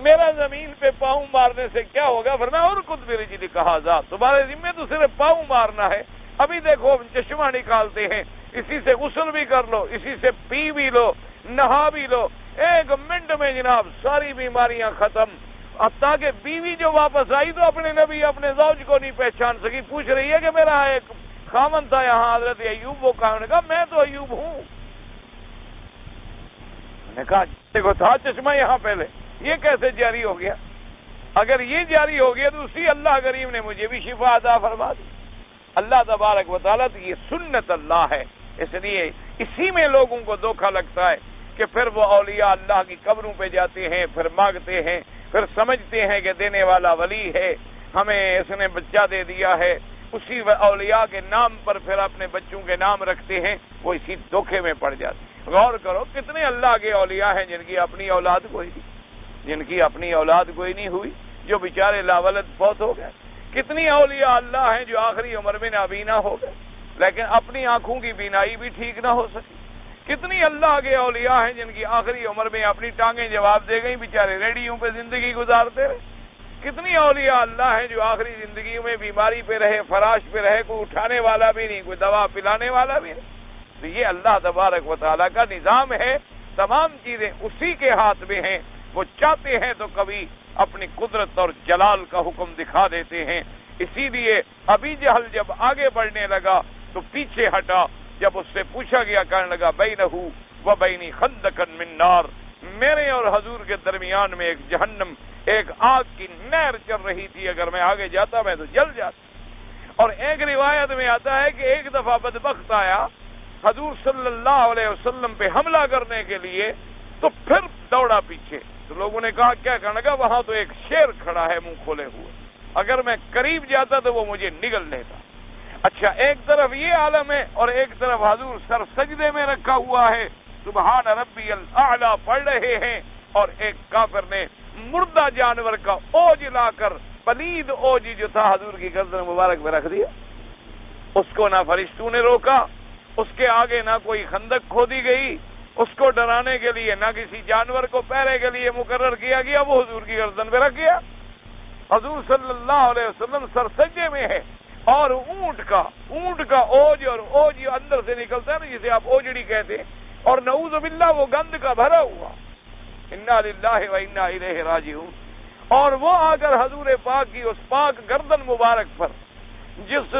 میرا زمین پہ پاؤں مارنے سے کیا ہوگا؟ فرمایا اور خود میری جی کہا ذات تمہارے ذمہ تو صرف پاؤں مارنا ہے، ابھی دیکھو چشمہ نکالتے ہیں، اسی سے غسل بھی کر لو، اسی سے پی بھی لو، نہا بھی لو، ایک منٹ میں جناب ساری بیماریاں ختم۔ حتیٰ کہ بیوی جو واپس آئی تو اپنے نبی اپنے زوج کو نہیں پہچان سکی، پوچھ رہی ہے کہ میرا ایک خامن تھا یہاں حضرت ایوب، وہ کہا، نے کہا میں تو ایوب ہوں۔ نے کہا دیکھو تھا چشمہ یہاں پہلے، یہ کیسے جاری ہو گیا؟ اگر یہ جاری ہو گیا تو اسی اللہ کریم نے مجھے بھی شفا عطا فرما دی۔ اللہ تبارک و تعالیٰ تو یہ سنت اللہ ہے، اس لیے اسی میں لوگوں کو دھوکہ لگتا ہے کہ پھر وہ اولیاء اللہ کی قبروں پہ جاتے ہیں، پھر مانگتے ہیں، پھر سمجھتے ہیں کہ دینے والا ولی ہے، ہمیں اس نے بچہ دے دیا ہے، اسی اولیاء کے نام پر پھر اپنے بچوں کے نام رکھتے ہیں، وہ اسی دھوکے میں پڑ جاتے ہیں۔ غور کرو کتنے اللہ کے اولیاء ہیں جن کی اپنی اولاد کوئی نہیں، جن کی اپنی اولاد کوئی نہیں ہوئی، جو بیچارے لاولد فوت ہو گئے۔ کتنی اولیاء اللہ ہیں جو آخری عمر میں نابینا ہو گئے، لیکن اپنی آنکھوں کی بینائی بھی ٹھیک نہ ہو سکی۔ کتنی اللہ کے اولیاء ہیں جن کی آخری عمر میں اپنی ٹانگیں جواب دے گئیں، بیچارے ریڈیوں پہ زندگی گزارتے رہے۔ کتنی اولیاء اللہ ہیں جو آخری زندگی میں بیماری پہ رہے، فراش پہ رہے، کوئی اٹھانے والا بھی نہیں، کوئی دوا پلانے والا بھی نہیں۔ تو یہ اللہ تبارک و تعالیٰ کا نظام ہے، تمام چیزیں اسی کے ہاتھ میں ہیں، وہ چاہتے ہیں تو کبھی اپنی قدرت اور جلال کا حکم دکھا دیتے ہیں۔ اسی لیے ابی جہل جب آگے بڑھنے لگا تو پیچھے ہٹا، جب اس سے پوچھا گیا کہنے لگا بینہ و بینی خندقا من نار، میرے اور حضور کے درمیان میں ایک جہنم، ایک آگ کی نہر چل رہی تھی، اگر میں آگے جاتا میں تو جل جاتا۔ اور ایک روایت میں آتا ہے کہ ایک دفعہ بدبخت آیا حضور صلی اللہ علیہ وسلم پہ حملہ کرنے کے لیے، تو پھر دوڑا پیچھے، تو لوگوں نے کہا کیا؟ کہنے لگا وہاں تو ایک شیر کھڑا ہے منہ کھولے ہوئے، اگر میں قریب جاتا تو وہ مجھے نگل لیتا۔ اچھا، ایک طرف یہ عالم ہے اور ایک طرف حضور سر سجدے میں رکھا ہوا ہے، سبحان ربی الاعلی پڑھ رہے ہیں، اور ایک کافر نے مردہ جانور کا اوج لا کر، پلید اوج جو تھا حضور کی گردن مبارک میں رکھ دیا۔ اس کو نہ فرشتوں نے روکا، اس کے آگے نہ کوئی خندق کھودی گئی، اس کو ڈرانے کے لیے نہ کسی جانور کو پہرے کے لیے مقرر کیا گیا، وہ حضور کی گردن پہ رکھ گیا۔ حضور صلی اللہ علیہ وسلم سر سجدے میں ہے، اور اونٹ کا اوج، اور اوج اندر سے نکلتا ہے نا جسے آپ اوجڑی کہتے ہیں، اور نعوذ باللہ وہ گند کا بھرا ہوا، انا للہ و انا الیہ راجعون۔ اور وہ آ کر حضور پاک کی اس پاک گردن مبارک پر جس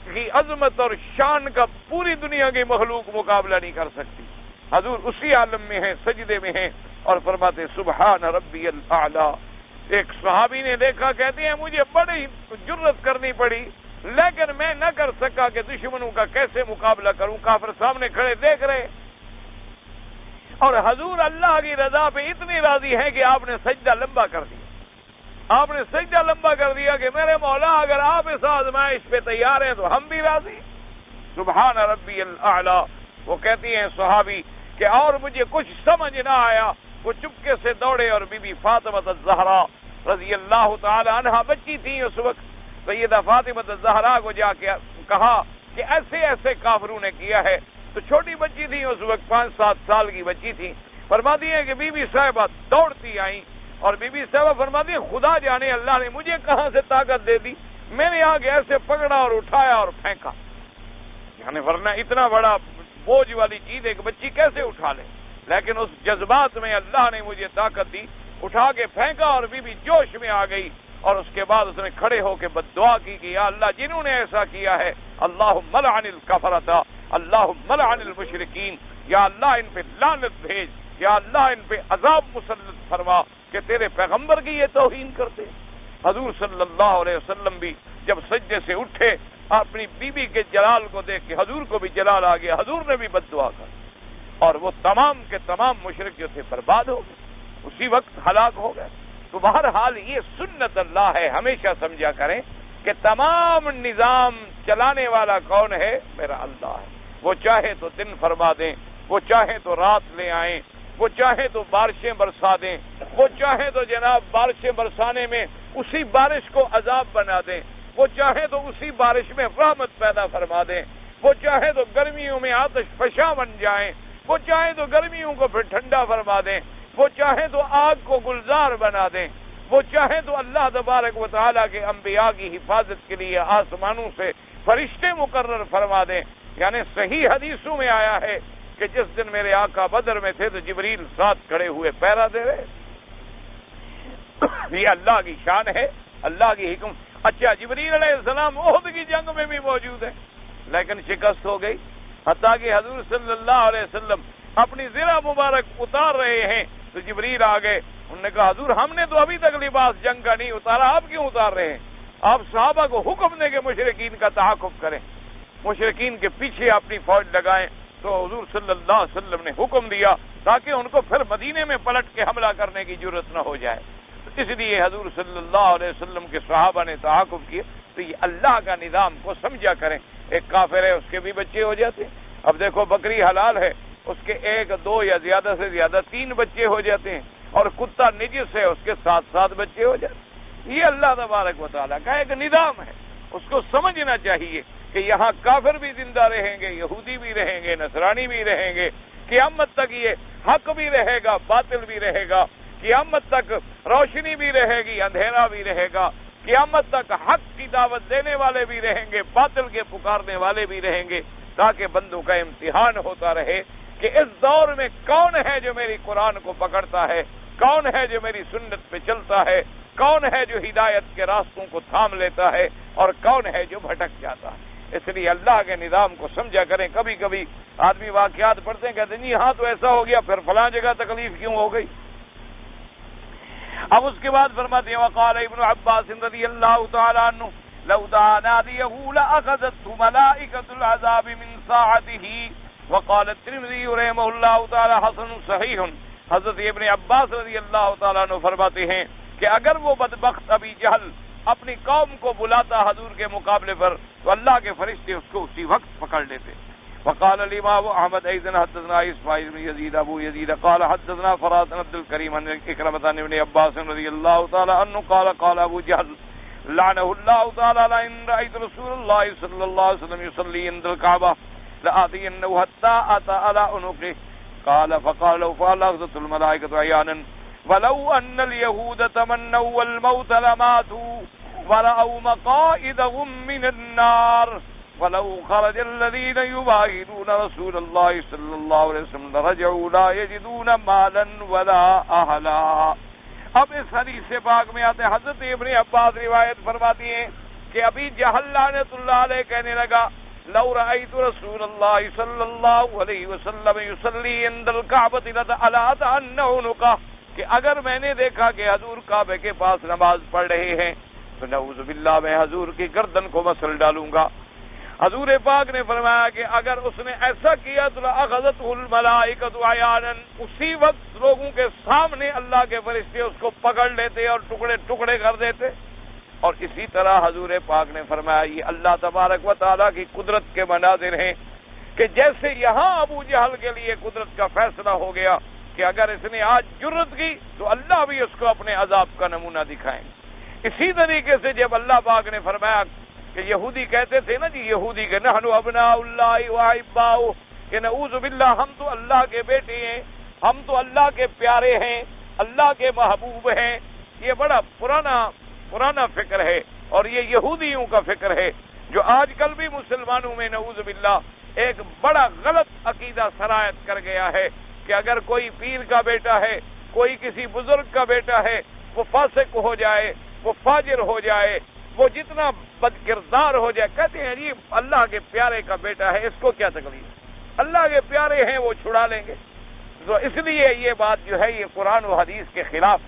کی عظمت اور شان کا پوری دنیا کی مخلوق مقابلہ نہیں کر سکتی، حضور اسی عالم میں ہیں، سجدے میں ہیں، اور فرماتے سبحان ربی الاعلی۔ ایک صحابی نے دیکھا، کہتے ہیں مجھے بڑی جرت کرنی پڑی، لیکن میں نہ کر سکا کہ دشمنوں کا کیسے مقابلہ کروں، کافر سامنے کھڑے دیکھ رہے، اور حضور اللہ کی رضا پہ اتنی راضی ہے کہ آپ نے سجدہ لمبا کر دیا۔ آپ نے سجدہ لمبا کر دیا کہ میرے مولا اگر آپ اس آزمائش پہ تیار ہیں تو ہم بھی راضی۔ سبحان ربی الاعلی۔ وہ کہتی ہیں صحابی کہ اور مجھے کچھ سمجھ نہ آیا، وہ چپکے سے دوڑے اور بی بی فاطمہ الزہرا رضی اللہ تعالی عنہا بچی تھی اس وقت، سیدہ فاطمہ الزہرا کو جا کے کہا کہ ایسے ایسے کافروں نے کیا ہے، تو چھوٹی بچی تھی اس وقت، 5-7 سال کی بچی تھی، فرماتی ہیں کہ بی بی صاحبہ دوڑتی آئیں اور بی بی صاحبہ فرماتی ہے خدا جانے اللہ نے مجھے کہاں سے طاقت دے دی، میں نے آگے ایسے پکڑا اور اٹھایا اور پھینکا، یعنی ورنہ اتنا بڑا بوجھ والی چیز ایک بچی کیسے اٹھا لے، لیکن اس جذبات میں اللہ نے مجھے طاقت دی، اٹھا کے پھینکا اور بی بی جوش میں آ گئی، اور اس کے بعد اس نے کھڑے ہو کے بد دعا کی کہ یا اللہ جنہوں نے ایسا کیا ہے اللہم لعن الکفرۃ، اللہم لعن المشرکین، یا اللہ ان پہ لعنت بھیج، یا اللہ ان پہ عذاب مسلط فرما کہ تیرے پیغمبر کی یہ توہین کرتے۔ حضور صلی اللہ علیہ وسلم بھی جب سجدے سے اٹھے اپنی بیوی کے جلال کو دیکھ کے حضور کو بھی جلال آ گیا، حضور نے بھی بد دعا کر، اور وہ تمام کے تمام مشرک جو تھے برباد ہو گئے، اسی وقت ہلاک ہو گئے۔ تو بہرحال یہ سنت اللہ ہے، ہمیشہ سمجھا کریں کہ تمام نظام چلانے والا کون ہے؟ میرا اللہ ہے۔ وہ چاہے تو دن فرما دیں، وہ چاہے تو رات لے آئیں، وہ چاہے تو بارشیں برسا دیں، وہ چاہے تو جناب بارشیں برسانے میں اسی بارش کو عذاب بنا دیں، وہ چاہے تو اسی بارش میں رحمت پیدا فرما دیں، وہ چاہے تو گرمیوں میں آتش فشاں بن جائیں، وہ چاہے تو گرمیوں کو پھر ٹھنڈا فرما دیں، وہ چاہے تو آگ کو گلزار بنا دیں، وہ چاہے تو اللہ تبارک و تعالیٰ کے انبیاء کی حفاظت کے لیے آسمانوں سے فرشتے مقرر فرما دیں۔ یعنی صحیح حدیثوں میں آیا ہے کہ جس دن میرے آقا بدر میں تھے تو جبریل ساتھ کھڑے ہوئے پہرا دے رہے۔ یہ اللہ کی شان ہے، اللہ کی حکم۔ اچھا جبریل علیہ السلام احد کی جنگ میں بھی موجود ہیں، لیکن شکست ہو گئی، حتیٰ کہ حضور صلی اللہ علیہ وسلم اپنی زرہ مبارک اتار رہے ہیں تو جبریل آ گئے، انہوں نے کہا حضور ہم نے تو ابھی تک لباس جنگ کا نہیں اتارا، آپ کیوں اتار رہے ہیں؟ آپ صحابہ کو حکم دیں کہ مشرکین کا تعاقب کریں، مشرکین کے پیچھے اپنی فوج لگائیں۔ تو حضور صلی اللہ علیہ وسلم نے حکم دیا تاکہ ان کو پھر مدینے میں پلٹ کے حملہ کرنے کی ضرورت نہ ہو جائے، اس لیے حضور صلی اللہ علیہ وسلم کے صحابہ نے تعاقب کیا۔ تو یہ اللہ کا نظام کو سمجھا کریں۔ ایک کافر ہے اس کے بھی بچے ہو جاتے ہیں، اب دیکھو بکری حلال ہے اس کے 1 2 یا زیادہ سے زیادہ 3 بچے ہو جاتے ہیں، اور کتا نجس ہے اس کے 7 بچے ہو جاتے ہیں۔ یہ اللہ تبارک و تعالیٰ کا ایک نظام ہے، اس کو سمجھنا چاہیے کہ یہاں کافر بھی زندہ رہیں گے، یہودی بھی رہیں گے، نصرانی بھی رہیں گے، قیامت تک یہ حق بھی رہے گا، باطل بھی رہے گا، قیامت تک روشنی بھی رہے گی، اندھیرا بھی رہے گا، قیامت تک حق کی دعوت دینے والے بھی رہیں گے، باطل کے پکارنے والے بھی رہیں گے، تاکہ بندوں کا امتحان ہوتا رہے کہ اس دور میں کون ہے جو میری قرآن کو پکڑتا ہے، کون ہے جو میری سنت پہ چلتا ہے، کون ہے جو ہدایت کے راستوں کو تھام لیتا ہے، اور کون ہے جو بھٹک جاتا ہے۔ اس لیے اللہ کے نظام کو سمجھا کریں۔ کبھی کبھی آدمی واقعات پڑھتے ہیں کہتے ہیں جی ہاں تو ایسا ہو گیا، پھر فلاں جگہ تکلیف کیوں ہو گئی؟ اب اس کے بعد فرماتے ہیں وقال ابن عباس رضی اللہ تعالی عنہ لو دعا ناديه لاخذته ملائكة العذاب من ساعته وقال الترمذي رحمه الله تعالی حسن صحیح۔ حضرت ابن عباس رضی اللہ تعالی عنہ فرماتے ہیں کہ اگر وہ بدبخت ابی جہل اپنی قوم کو بلاتا حضور کے مقابلے پر تو اللہ کے فرشتے اس کو اسی وقت پکڑ لیتے۔ وقال الامام احمد ايضا حدثنا اسماعيل بن يزيد ابو يزيد قال حدثنا فراس بن عبد الكريم عن اكرمة عن ابن عباس رضي الله تعالى عنه قال قال ابو جهل لعنه الله تعالى ان رايت رسول الله صلى الله عليه وسلم يصلي عند الكعبة لآتينه حتى اتى على عنقه قال فقال لو فعل اخذت الملائكة عيانا ولو ان اليهود تمنوا الموت لماتوا ورأوا مقائدهم من النار ولو خرج الذين يبايعون رسول الله صلى الله عليه وسلم لرجعوا لا يجدون مالا ولا اهلا۔ اب اس حدیث پاک میں آتے حضرت ابن عباس روایت فرماتی ہیں کہ ابھی جہل لعنت اللہ علیہ کہنے لگا لو رأيت رسول الله صلى الله عليه وسلم يصلي عند الكعبة لأتى عنقه، کہ اگر میں نے دیکھا کہ حضور کعبے کے پاس نماز پڑھ رہے ہیں تو نعوذ باللہ میں حضور کی گردن کو مسل ڈالوں گا۔ حضور پاک نے فرمایا کہ اگر اس نے ایسا کیا تو اخذته الملائکۃ عیانا، اسی وقت لوگوں کے سامنے اللہ کے فرشتے اس کو پکڑ لیتے اور ٹکڑے ٹکڑے کر دیتے۔ اور اسی طرح حضور پاک نے فرمایا یہ اللہ تبارک و تعالیٰ کی قدرت کے مناظر ہیں کہ جیسے یہاں ابو جہل کے لیے قدرت کا فیصلہ ہو گیا کہ اگر اس نے آج جرت کی تو اللہ بھی اس کو اپنے عذاب کا نمونہ دکھائیں۔ اسی طریقے سے جب اللہ پاک نے فرمایا کہ یہودی کہتے تھے نا جی یہودی کہ نحن ابناء اللہ واحباؤہ، کہ نعوذ باللہ ہم تو اللہ کے بیٹے ہیں، ہم تو اللہ کے پیارے ہیں، اللہ کے محبوب ہیں، یہ بڑا پرانا فکر ہے، اور یہ یہودیوں کا فکر ہے جو آج کل بھی مسلمانوں میں نعوذ باللہ ایک بڑا غلط عقیدہ سرایت کر گیا ہے کہ اگر کوئی پیر کا بیٹا ہے، کوئی کسی بزرگ کا بیٹا ہے، وہ فاسق ہو جائے، وہ فاجر ہو جائے، وہ جتنا بد کردار ہو جائے، کہتے ہیں جی اللہ کے پیارے کا بیٹا ہے، اس کو کیا تکلیف، اللہ کے پیارے ہیں وہ چھڑا لیں گے۔ تو اس لیے یہ بات جو ہے یہ قرآن و حدیث کے خلاف۔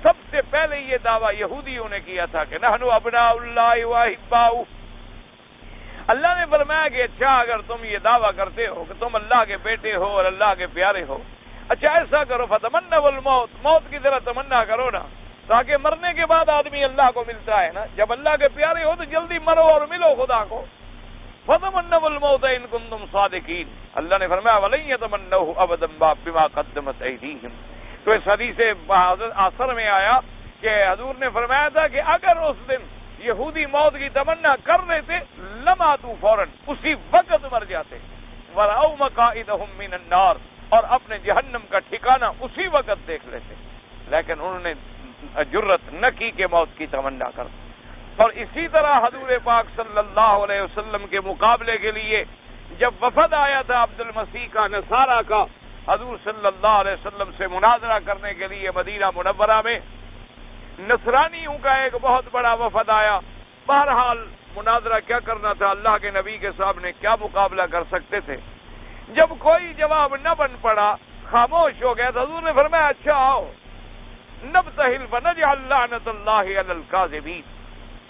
سب سے پہلے یہ دعویٰ یہودیوں نے کیا تھا کہ نحن ابناء اللہ واحباؤہ۔ اللہ نے فرمایا کہ اچھا اگر تم یہ دعویٰ کرتے ہو کہ تم اللہ کے بیٹے ہو اور اللہ کے پیارے ہو، اچھا ایسا کرو فتمنوا الموت، موت کی طرح تمنا کرو نا، تاکہ مرنے کے بعد آدمی اللہ کو ملتا ہے نا، جب اللہ کے پیارے ہو تو جلدی مرو اور ملو خدا کو۔ فتمنوا الموت ان کنتم صادقین، اللہ نے فرمایا ولن یتمنوہ ابدا بما قدمت ایدیہم۔ تو اس حدیث اثر میں آیا کہ حضور نے فرمایا تھا کہ اگر اس دن یہودی موت کی تمنا کر لیتے لماتوا فوراً، اسی وقت مر جاتے، ورأوا مقاعدہم من النار، اور اپنے جہنم کا ٹھکانہ اسی وقت دیکھ لیتے، لیکن انہوں نے جرت نہ کی کہ موت کی تمنا کر۔ اور اسی طرح حضور پاک صلی اللہ علیہ وسلم کے مقابلے کے لیے جب وفد آیا تھا عبد المسیح کا نصارہ کا حضور صلی اللہ علیہ وسلم سے مناظرہ کرنے کے لیے مدینہ منورہ میں، نصرانیوں کا ایک بہت بڑا وفد آیا۔ بہرحال مناظرہ کیا کرنا تھا، اللہ کے نبی کے سامنے کیا مقابلہ کر سکتے تھے؟ جب کوئی جواب نہ بن پڑا، خاموش ہو گیا، تو حضور نے فرمایا اچھا آؤ نبتہل فنجعل لعنت اللہ علی الکاذبین۔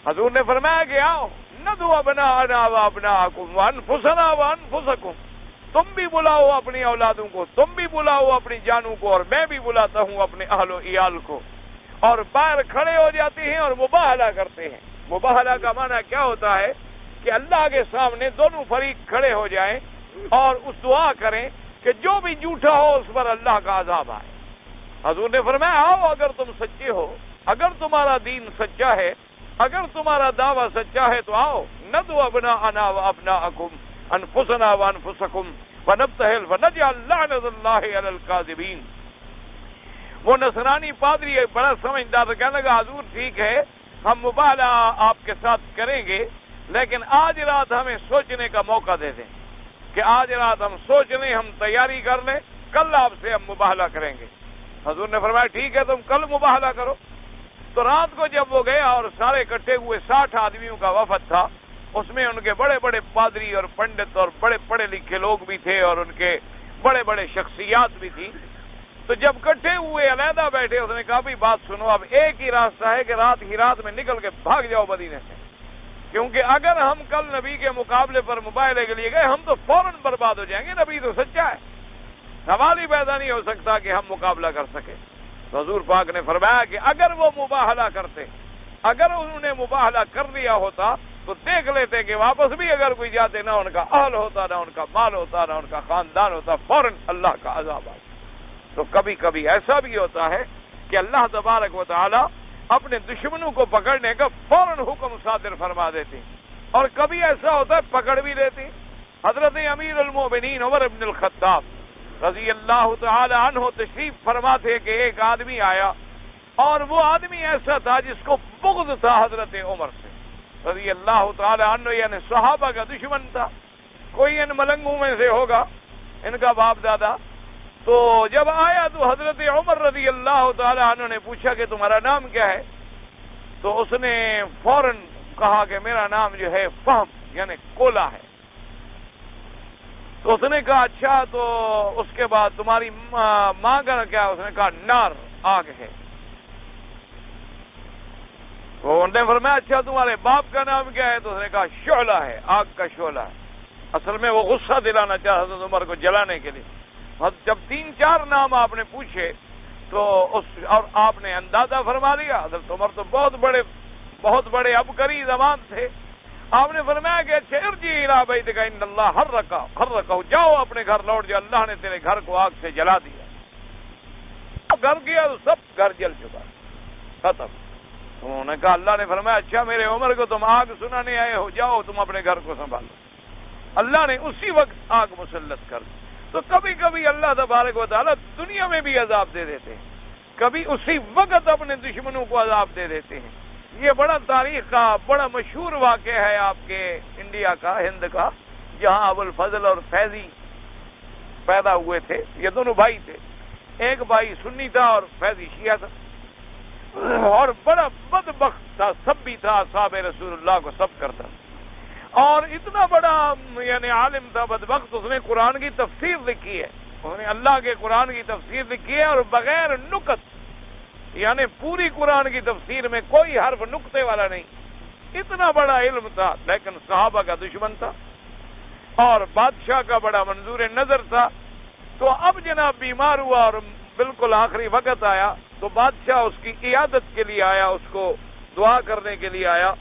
حضور نے فرمایا کہ آؤ ندعو ابناءنا وابناءکم وانفسنا وانفسکم، تم بھی بلاؤ اپنی اولادوں کو، تم بھی بلاؤ اپنی جانوں کو، اور میں بھی بلاتا ہوں اپنے اہل و عیال کو، اور باہر کھڑے ہو جاتے ہیں اور مباہلہ کرتے ہیں۔ مباہلہ کا معنی کیا ہوتا ہے کہ اللہ کے سامنے دونوں فریق کھڑے ہو جائیں اور اس دعا کریں کہ جو بھی جھوٹا ہو اس پر اللہ کا عذاب آئے۔ حضور نے فرمایا آؤ اگر تم سچے ہو، اگر تمہارا دین سچا ہے، اگر تمہارا دعویٰ سچا ہے تو آؤ ندعو ابناءنا وابناءکم انفسنا وانفسکم ونبتہل ونجعل لعنت اللہ علی الکاذبین۔ وہ نصرانی پادری بڑا سمجھدار تھا، کہنے لگا حضور ٹھیک ہے ہم مباہلہ آپ کے ساتھ کریں گے، لیکن آج رات ہمیں سوچنے کا موقع دے دیں کہ آج رات ہم سوچ لیں، ہم تیاری کر لیں، کل آپ سے ہم مباہلہ کریں گے۔ حضور نے فرمایا ٹھیک ہے تم کل مباہلہ کرو۔ تو رات کو جب وہ گیا اور سارے اکٹھے ہوئے 60 آدمیوں کا وفد تھا، اس میں ان کے بڑے بڑے پادری اور پنڈت اور بڑے پڑھے لکھے لوگ بھی تھے اور ان کے بڑے بڑے شخصیات بھی تھی۔ تو جب اکٹھے ہوئے علیحدہ بیٹھے، اس نے کہا بھی بات سنو، اب ایک ہی راستہ ہے کہ رات ہی رات میں نکل کے بھاگ جاؤ مدینے سے، کیونکہ اگر ہم کل نبی کے مقابلے پر مباہلے کے لیے گئے ہم تو فوراً برباد ہو جائیں گے، نبی تو سچا ہے، سوال ہی پیدا نہیں ہو سکتا کہ ہم مقابلہ کر سکیں۔ تو حضور پاک نے فرمایا کہ اگر وہ مباہلہ کرتے، اگر انہوں نے مباہلہ کر لیا ہوتا تو دیکھ لیتے کہ واپس بھی اگر کوئی جاتے، نہ ان کا اہل ہوتا، نہ ان کا مال ہوتا، نہ ان کا خاندان ہوتا، فوراً اللہ کا عذاب آتا۔ تو کبھی کبھی ایسا بھی ہوتا ہے کہ اللہ تبارک و تعالی اپنے دشمنوں کو پکڑنے کا فوراً حکم صادر فرما دیتے، اور کبھی ایسا ہوتا ہے پکڑ بھی لیتے۔ حضرت امیر المومنین عمر بن الخطاب رضی اللہ تعالی عنہ تشریف فرما تھے کہ ایک آدمی آیا، اور وہ آدمی ایسا تھا جس کو بغض تھا حضرت عمر سے رضی اللہ تعالی عنہ، یعنی صحابہ کا دشمن تھا، کوئی ان ملنگوں میں سے ہوگا، ان کا باپ دادا۔ تو جب آیا تو حضرت عمر رضی اللہ تعالی عنہ نے پوچھا کہ تمہارا نام کیا ہے؟ تو اس نے فوراً کہا کہ میرا نام جو ہے فہم یعنی کولا ہے۔ تو اس نے کہا اچھا، تو اس کے بعد تمہاری ماں کا کیا؟ اس نے کہا نار، آگ ہے۔ تو انہوں نے فرمایا اچھا تمہارے باپ کا نام کیا ہے؟ تو اس نے کہا شعلہ ہے، آگ کا شعلہ ہے۔ اصل میں وہ غصہ دلانا چاہا حضرت عمر کو جلانے کے لیے۔ جب 3-4 نام آپ نے پوچھے تو اور آپ نے اندازہ فرما لیا، حضرت عمر تو بہت بڑے عبقری زبان تھے۔ آپ نے فرمایا کہ اچھا ارجع الی بیتک ان اللہ حرقہ، جاؤ اپنے گھر لوٹ جاؤ، اللہ نے تیرے گھر کو آگ سے جلا دیا۔ گھر گیا تو سب گھر جل چکا، ختم۔ انہوں نے کہا اللہ نے فرمایا اچھا میرے عمر کو تم آگ سنانے آئے ہو، جاؤ تم اپنے گھر کو سنبھالو۔ اللہ نے اسی وقت آگ مسلط کر دی۔ تو کبھی کبھی اللہ تبارک و تعالیٰ دنیا میں بھی عذاب دے دیتے ہیں، کبھی اسی وقت اپنے دشمنوں کو عذاب دے دیتے ہیں۔ یہ بڑا تاریخ کا بڑا مشہور واقعہ ہے آپ کے انڈیا کا، ہند کا، جہاں ابو الفضل اور فیضی پیدا ہوئے تھے۔ یہ دونوں بھائی تھے، ایک بھائی سنی تھا اور فیضی شیعہ تھا، اور بڑا بدبخت تھا، سب بھی تھا، اصحاب رسول اللہ کو سب کرتا، اور اتنا بڑا یعنی عالم تھا بدبخت، اس نے قرآن کی تفسیر لکھی ہے، اس نے اللہ کے قرآن کی تفسیر لکھی ہے، اور بغیر نکت، یعنی پوری قرآن کی تفسیر میں کوئی حرف نقطے والا نہیں، اتنا بڑا علم تھا، لیکن صحابہ کا دشمن تھا اور بادشاہ کا بڑا منظور نظر تھا۔ تو اب جناب بیمار ہوا اور بالکل آخری وقت آیا، تو بادشاہ اس کی عیادت کے لیے آیا، اس کو دعا کرنے کے لیے آیا۔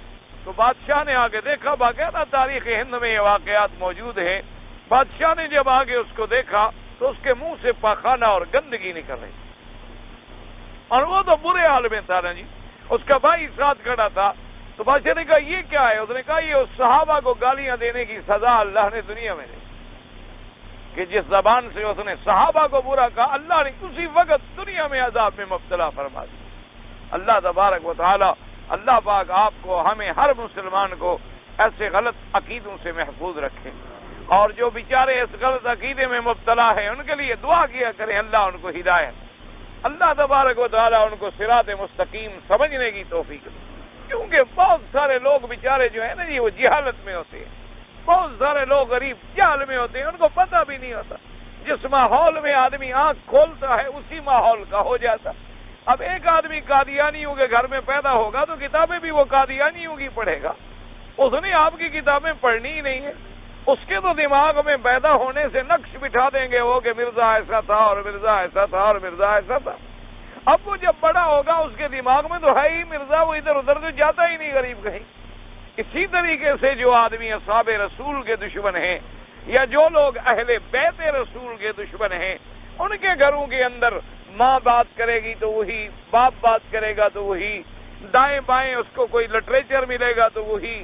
تو بادشاہ نے آگے دیکھا، باقاعدہ تاریخ ہند میں یہ واقعات موجود ہیں، بادشاہ نے جب آگے اس کو دیکھا تو اس کے منہ سے پاخانہ اور گندگی نکل رہی، اور وہ تو برے حال میں تھا نا جی، اس کا بھائی ساتھ کھڑا تھا۔ تو بادشاہ نے کہا یہ کیا ہے؟ اس نے کہا یہ اس صحابہ کو گالیاں دینے کی سزا اللہ نے دنیا میں دی، کہ جس زبان سے اس نے صحابہ کو برا کہا، اللہ نے اسی وقت دنیا میں عذاب میں مبتلا فرما دیا۔ اللہ تبارک و تعالی، اللہ پاک آپ کو، ہمیں، ہر مسلمان کو ایسے غلط عقیدوں سے محفوظ رکھے، اور جو بیچارے اس غلط عقیدے میں مبتلا ہیں ان کے لیے دعا کیا کریں، اللہ ان کو ہدایت، اللہ تبارک و تعالی ان کو صراط مستقیم سمجھنے کی توفیق دے، کیونکہ بہت سارے لوگ بیچارے جو ہیں نا جی، وہ جہالت میں ہوتے ہیں، بہت سارے لوگ غریب جہل میں ہوتے ہیں، ان کو پتہ بھی نہیں ہوتا، جس ماحول میں آدمی آنکھ کھولتا ہے اسی ماحول کا ہو جاتا۔ اب ایک آدمی قادیانیوں کے گھر میں پیدا ہوگا تو کتابیں بھی وہ قادیانیوں کی پڑھے گا، اس نے آپ کی کتابیں پڑھنی ہی نہیں ہے، اس کے تو دماغ میں پیدا ہونے سے نقش بٹھا دیں گے وہ کہ مرزا ایسا تھا اور مرزا ایسا تھا اور مرزا ایسا تھا۔ اب وہ جب بڑا ہوگا اس کے دماغ میں تو ہے ہی مرزا، وہ ادھر ادھر تو جاتا ہی نہیں غریب کہیں۔ اسی طریقے سے جو آدمی اصحاب رسول کے دشمن ہیں، یا جو لوگ اہل بیت رسول کے دشمن ہیں، ان کے گھروں کے اندر ماں بات کرے گی تو وہی، باپ بات کرے گا تو وہی، دائیں بائیں اس کو کوئی لٹریچر ملے گا تو وہی،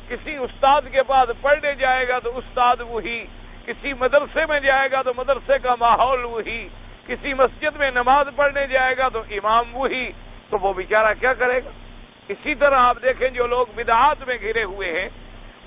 کسی استاد کے پاس پڑھنے جائے گا تو استاد وہی، کسی مدرسے میں جائے گا تو مدرسے کا ماحول وہی، کسی مسجد میں نماز پڑھنے جائے گا تو امام وہی، تو وہ بیچارہ کیا کرے گا؟ اسی طرح آپ دیکھیں جو لوگ بدعات میں گھرے ہوئے ہیں،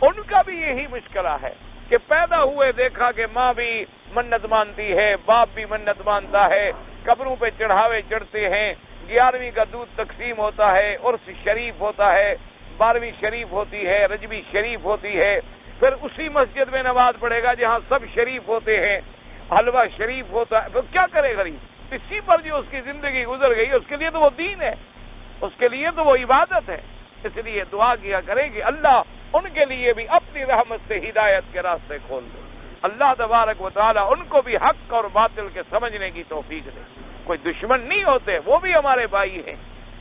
ان کا بھی یہی مشکلہ ہے کہ پیدا ہوئے دیکھا کہ ماں بھی منت مانتی ہے، باپ بھی منت مانتا ہے، قبروں پہ چڑھاوے چڑھتے ہیں، 11ویں کا دودھ تقسیم ہوتا ہے، عرس شریف ہوتا ہے، 12ویں شریف ہوتی ہے، رجبی شریف ہوتی ہے، پھر اسی مسجد میں نماز پڑھے گا جہاں سب شریف ہوتے ہیں، حلوہ شریف ہوتا ہے، پھر کیا کرے غریب؟ اسی پر جو اس کی زندگی گزر گئی، اس کے لیے تو وہ دین ہے، اس کے لیے تو وہ عبادت ہے۔ اس لیے دعا کیا کریں کہ اللہ ان کے لیے بھی اپنی رحمت سے ہدایت کے راستے کھول دے، اللہ تبارک و تعالیٰ ان کو بھی حق اور باطل کے سمجھنے کی توفیق دے۔ کوئی دشمن نہیں ہوتے، وہ بھی ہمارے بھائی ہیں،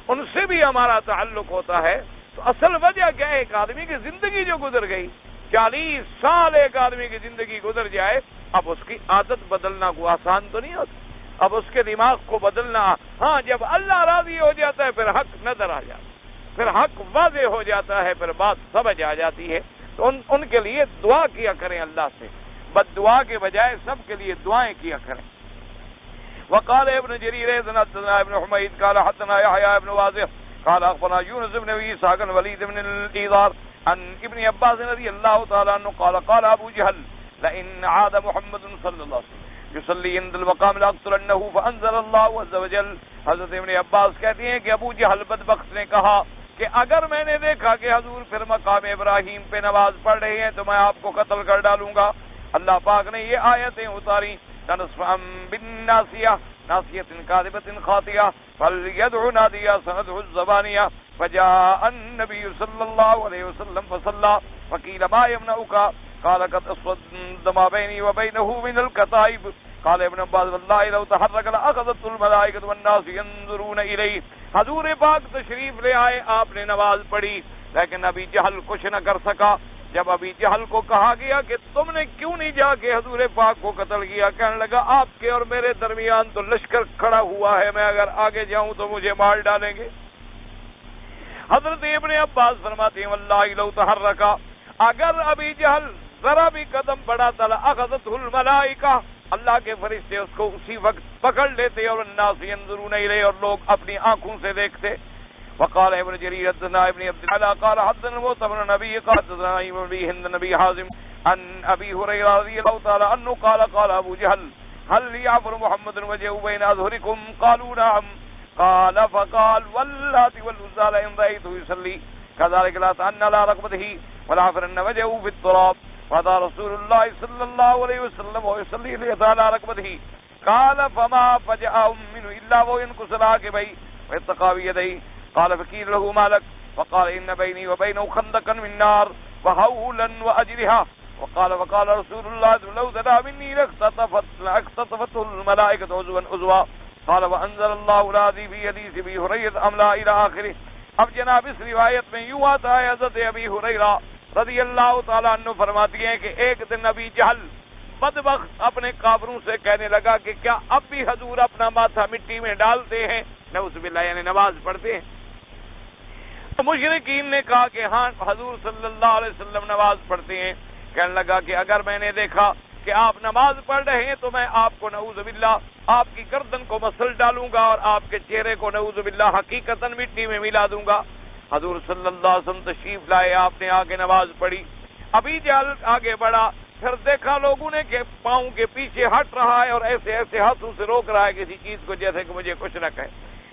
ان سے بھی ہمارا تعلق ہوتا ہے۔ تو اصل وجہ کیا ہے؟ ایک آدمی کی زندگی جو گزر گئی، 40 سال ایک آدمی کی زندگی گزر جائے، اب اس کی عادت بدلنا کو آسان تو نہیں ہوتا، اب اس کے دماغ کو بدلنا، ہاں جب اللہ راضی ہو جاتا ہے پھر حق نظر آ جاتا ہے، پھر حق واضح ہو جاتا ہے، پھر بات سمجھ آ جاتی ہے۔ تو ان کے لیے دعا کیا کریں اللہ سے، بد دعا کے بجائے سب کے لیے دعائیں کیا کریں۔ وقال ابن جرير حدثنا ابن حميد قال حدثنا يحيى بن واضح قال اخبرنا يونس بن اسحاق الوليد بن الايضار عن ابن عباس رضي الله تعالى عنه قال قال ابو جهل لئن عاد محمد صلى الله عليه وسلم يصلي عند المقام لاقتلنه فانزل الله عز وجل۔ حضرت ابن عباس کہتے ہیں کہ ابو جہل بدبخت نے کہا کہ اگر میں نے دیکھا کہ حضور پھر مقام ابراہیم پہ نماز پڑھ رہے ہیں تو میں آپ کو قتل کر ڈالوں گا۔ اللہ پاک نے یہ آیتیں اتاری، تنصفم بالناسیہ ناسیۃ کاذبۃ خاطیہ فلیدع نادیہ سندع الزبانیہ فجاء النبی صلی اللہ علیہ وسلم فصلى فقیل ما یمنعک قال قد اسود ما بینی وبینہ من الکتائب قال ابن عباس واللہ لو تحرک لاخذت الملائکۃ والناس ينظرون الیہ۔ حضور پاک تشریف لے آئے، آپ نے نماز پڑھی، لیکن ابھی جہل کچھ نہ کر سکا۔ جب ابھی جہل کو کہا گیا کہ تم نے کیوں نہیں جا کے حضور پاک کو قتل کیا، کہنے لگا آپ کے اور میرے درمیان تو لشکر کھڑا ہوا ہے، میں اگر آگے جاؤں تو مجھے مار ڈالیں گے۔ حضرت ابن عباس فرماتے ہیں واللہ لو تحرکا، اگر ابھی جہل ذرا بھی قدم بڑھاتا لاخذتہ الملائکہ، اللہ کے فرشتے اس کو اسی وقت پکڑ لیتے اور الناس ينظرون الیہ، اور لوگ اپنی آنکھوں سے دیکھتے. وقال ابن جرير حدثنا ابن عبد الله قال حدثنا المؤتمر النبي قال حدثنا ابن هند النبي حازم عن ابي هريره رضي الله تعالى عنه قال قال ابو جهل هل يعبر محمد وجهه بين اظهركم قالوا نعم قال فقال واللات والعزى لئن رايته يصلي كذلك لا تأن على ركبته ولا فرن وجهه في التراب وهذا رسول الله صلى الله عليه وسلم ويصلي ليس على ركبته قال فما فجأهم منه إلا وهو ينكس العاقبين ويتقى بيديه قال فقيل له ما لك فقال إن بيني وبينه خندقا من نار وهولا وأجرها وقال رسول الله لو زنا مني لاختطفته الملائكة عضوا عضوا قال وأنزل الله الذي في حديث أبي هريرة أملا إلى آخره. اب جناب اس روایت میں یوں آتا ہے حضرت ابی ہریرہ رضی اللہ تعالیٰ عنہ فرماتی ہیں کہ ایک دن ابی جہل بدبخت اپنے کافروں سے کہنے لگا کہ کیا اب بھی حضور اپنا ماتھا مٹی میں ڈالتے ہیں، نعوذ باللہ، یعنی نماز پڑھتے ہیں؟ تو مشرکین نے کہا کہ ہاں حضور صلی اللہ علیہ وسلم نماز پڑھتے ہیں. کہنے لگا کہ اگر میں نے دیکھا کہ آپ نماز پڑھ رہے ہیں تو میں آپ کو نعوذ باللہ آپ کی گردن کو مسل ڈالوں گا اور آپ کے چہرے کو نعوذ باللہ حقیقتاً مٹی میں ملا دوں گا. حضور صلی اللہ علیہ وسلم تشریف لائے، آپ نے آگے نماز پڑھی. ابھی جہل آگے بڑھا، پھر دیکھا لوگوں نے کہ پاؤں کے پیچھے ہٹ رہا ہے اور ایسے ایسے ہاتھوں سے روک رہا ہے کسی چیز کو جیسے کہ مجھے کچھ نہ کہے.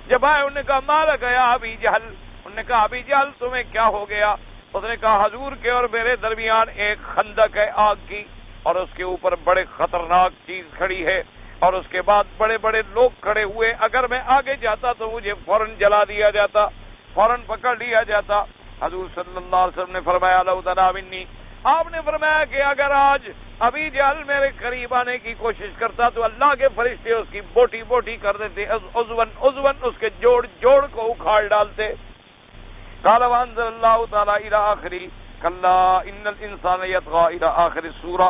جب آئے انہوں نے کہا مالا گیا ابھی جہل، انہوں نے کہا ابھی جہل تمہیں کیا ہو گیا؟ اس نے کہا حضور کے اور میرے درمیان ایک خندق ہے آگ کی، اور اس کے اوپر بڑے خطرناک چیز کھڑی ہے، اور اس کے بعد بڑے بڑے لوگ کھڑے ہوئے. اگر میں آگے جاتا تو مجھے فوراً جلا دیا جاتا، فوراً پکڑ لیا جاتا. حضور صلی اللہ علیہ وسلم نے فرمایا لو دنا منی، آپ نے فرمایا کہ اگر آج ابھی جہل میرے قریب آنے کی کوشش کرتا تو اللہ کے فرشتے اس کی بوٹی بوٹی کر دیتے، عضون عضون اس کے جوڑ جوڑ کو اکھاڑ ڈالتے. قال وانزل اللہ تعالی الى آخری کلا ان الانسان یطغى الى آخر السورہ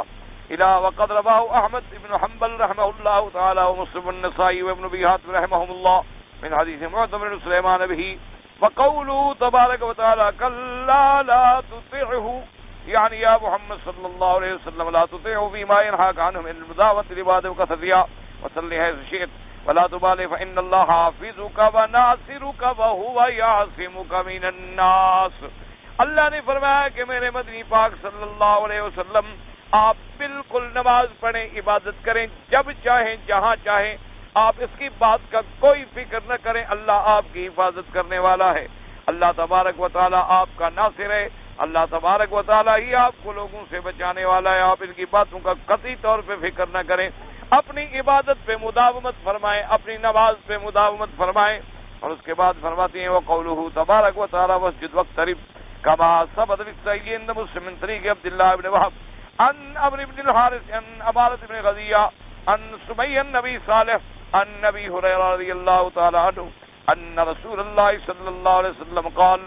الى وقد رواه احمد بن حنبل رحمه الله تعالى ومسلم النسائی وابن ابی حاتم رحمهم الله من حدیث معتمر بن سلیمان به وقوله تبارک وتعالى كلا لا تطعه يعني يا محمد صلى الله عليه وسلم لا تطيعوا فيما ينهاك عنه من المداوة لعباده وكثرها وصل حيث شئت ولا تبالي فإن الله حافظك وناصرك وهو يعصمك من الناس. اللہ نے فرمایا کہ میرے مدنی پاک صلی اللہ علیہ وسلم آپ بالکل نماز پڑھیں، عبادت کریں جب چاہیں جہاں چاہیں، آپ اس کی بات کا کوئی فکر نہ کریں، اللہ آپ کی حفاظت کرنے والا ہے. اللہ تبارک و تعالی آپ کا ناصر ہے، اللہ تبارک و تعالی ہی آپ کو لوگوں سے بچانے والا ہے. آپ ان کی باتوں کا قطعی طور پہ فکر نہ کریں، اپنی عبادت پہ مداومت فرمائیں، اپنی نماز پہ مداومت فرمائیں. اور اس کے بعد فرماتے ہیں وقولہ تبارک و تعالی واسجد واقترب کما ثبت فی الصحیح عند مسلم من طریق عبداللہ بن وہب عن عمرو بن الحارث عن عبادۃ بن غزیہ عن سمی النبی صالح عن نبی ہریرہ رضی اللہ تعالی عنہ ان رسول اللہ صلی اللہ علیہ وسلم قال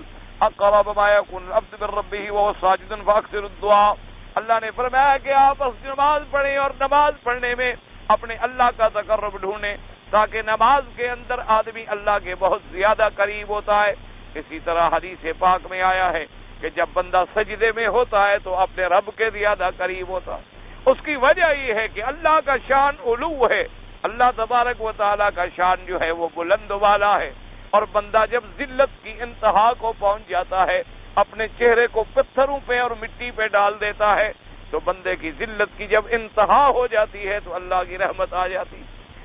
اقرب ما يكون العبد من ربه وهو ساجد فاكثر الدعاء. اللہ نے فرمایا کہ آپ نماز پڑھیں اور نماز پڑھنے میں اپنے اللہ کا تقرب ڈھونڈیں تاکہ نماز کے اندر آدمی اللہ کے بہت زیادہ قریب ہوتا ہے. اسی طرح حدیث پاک میں آیا ہے کہ جب بندہ سجدے میں ہوتا ہے تو اپنے رب کے زیادہ قریب ہوتا ہے. اس کی وجہ یہ ہے کہ اللہ کا شان علو ہے، اللہ تبارک و تعالیٰ کا شان جو ہے وہ بلند والا ہے. اور بندہ جب ذلت کی انتہا کو پہنچ جاتا ہے، اپنے چہرے کو پتھروں پہ اور مٹی پہ ڈال دیتا ہے، تو بندے کی ذلت کی جب انتہا ہو جاتی ہے تو اللہ کی رحمت آ جاتی.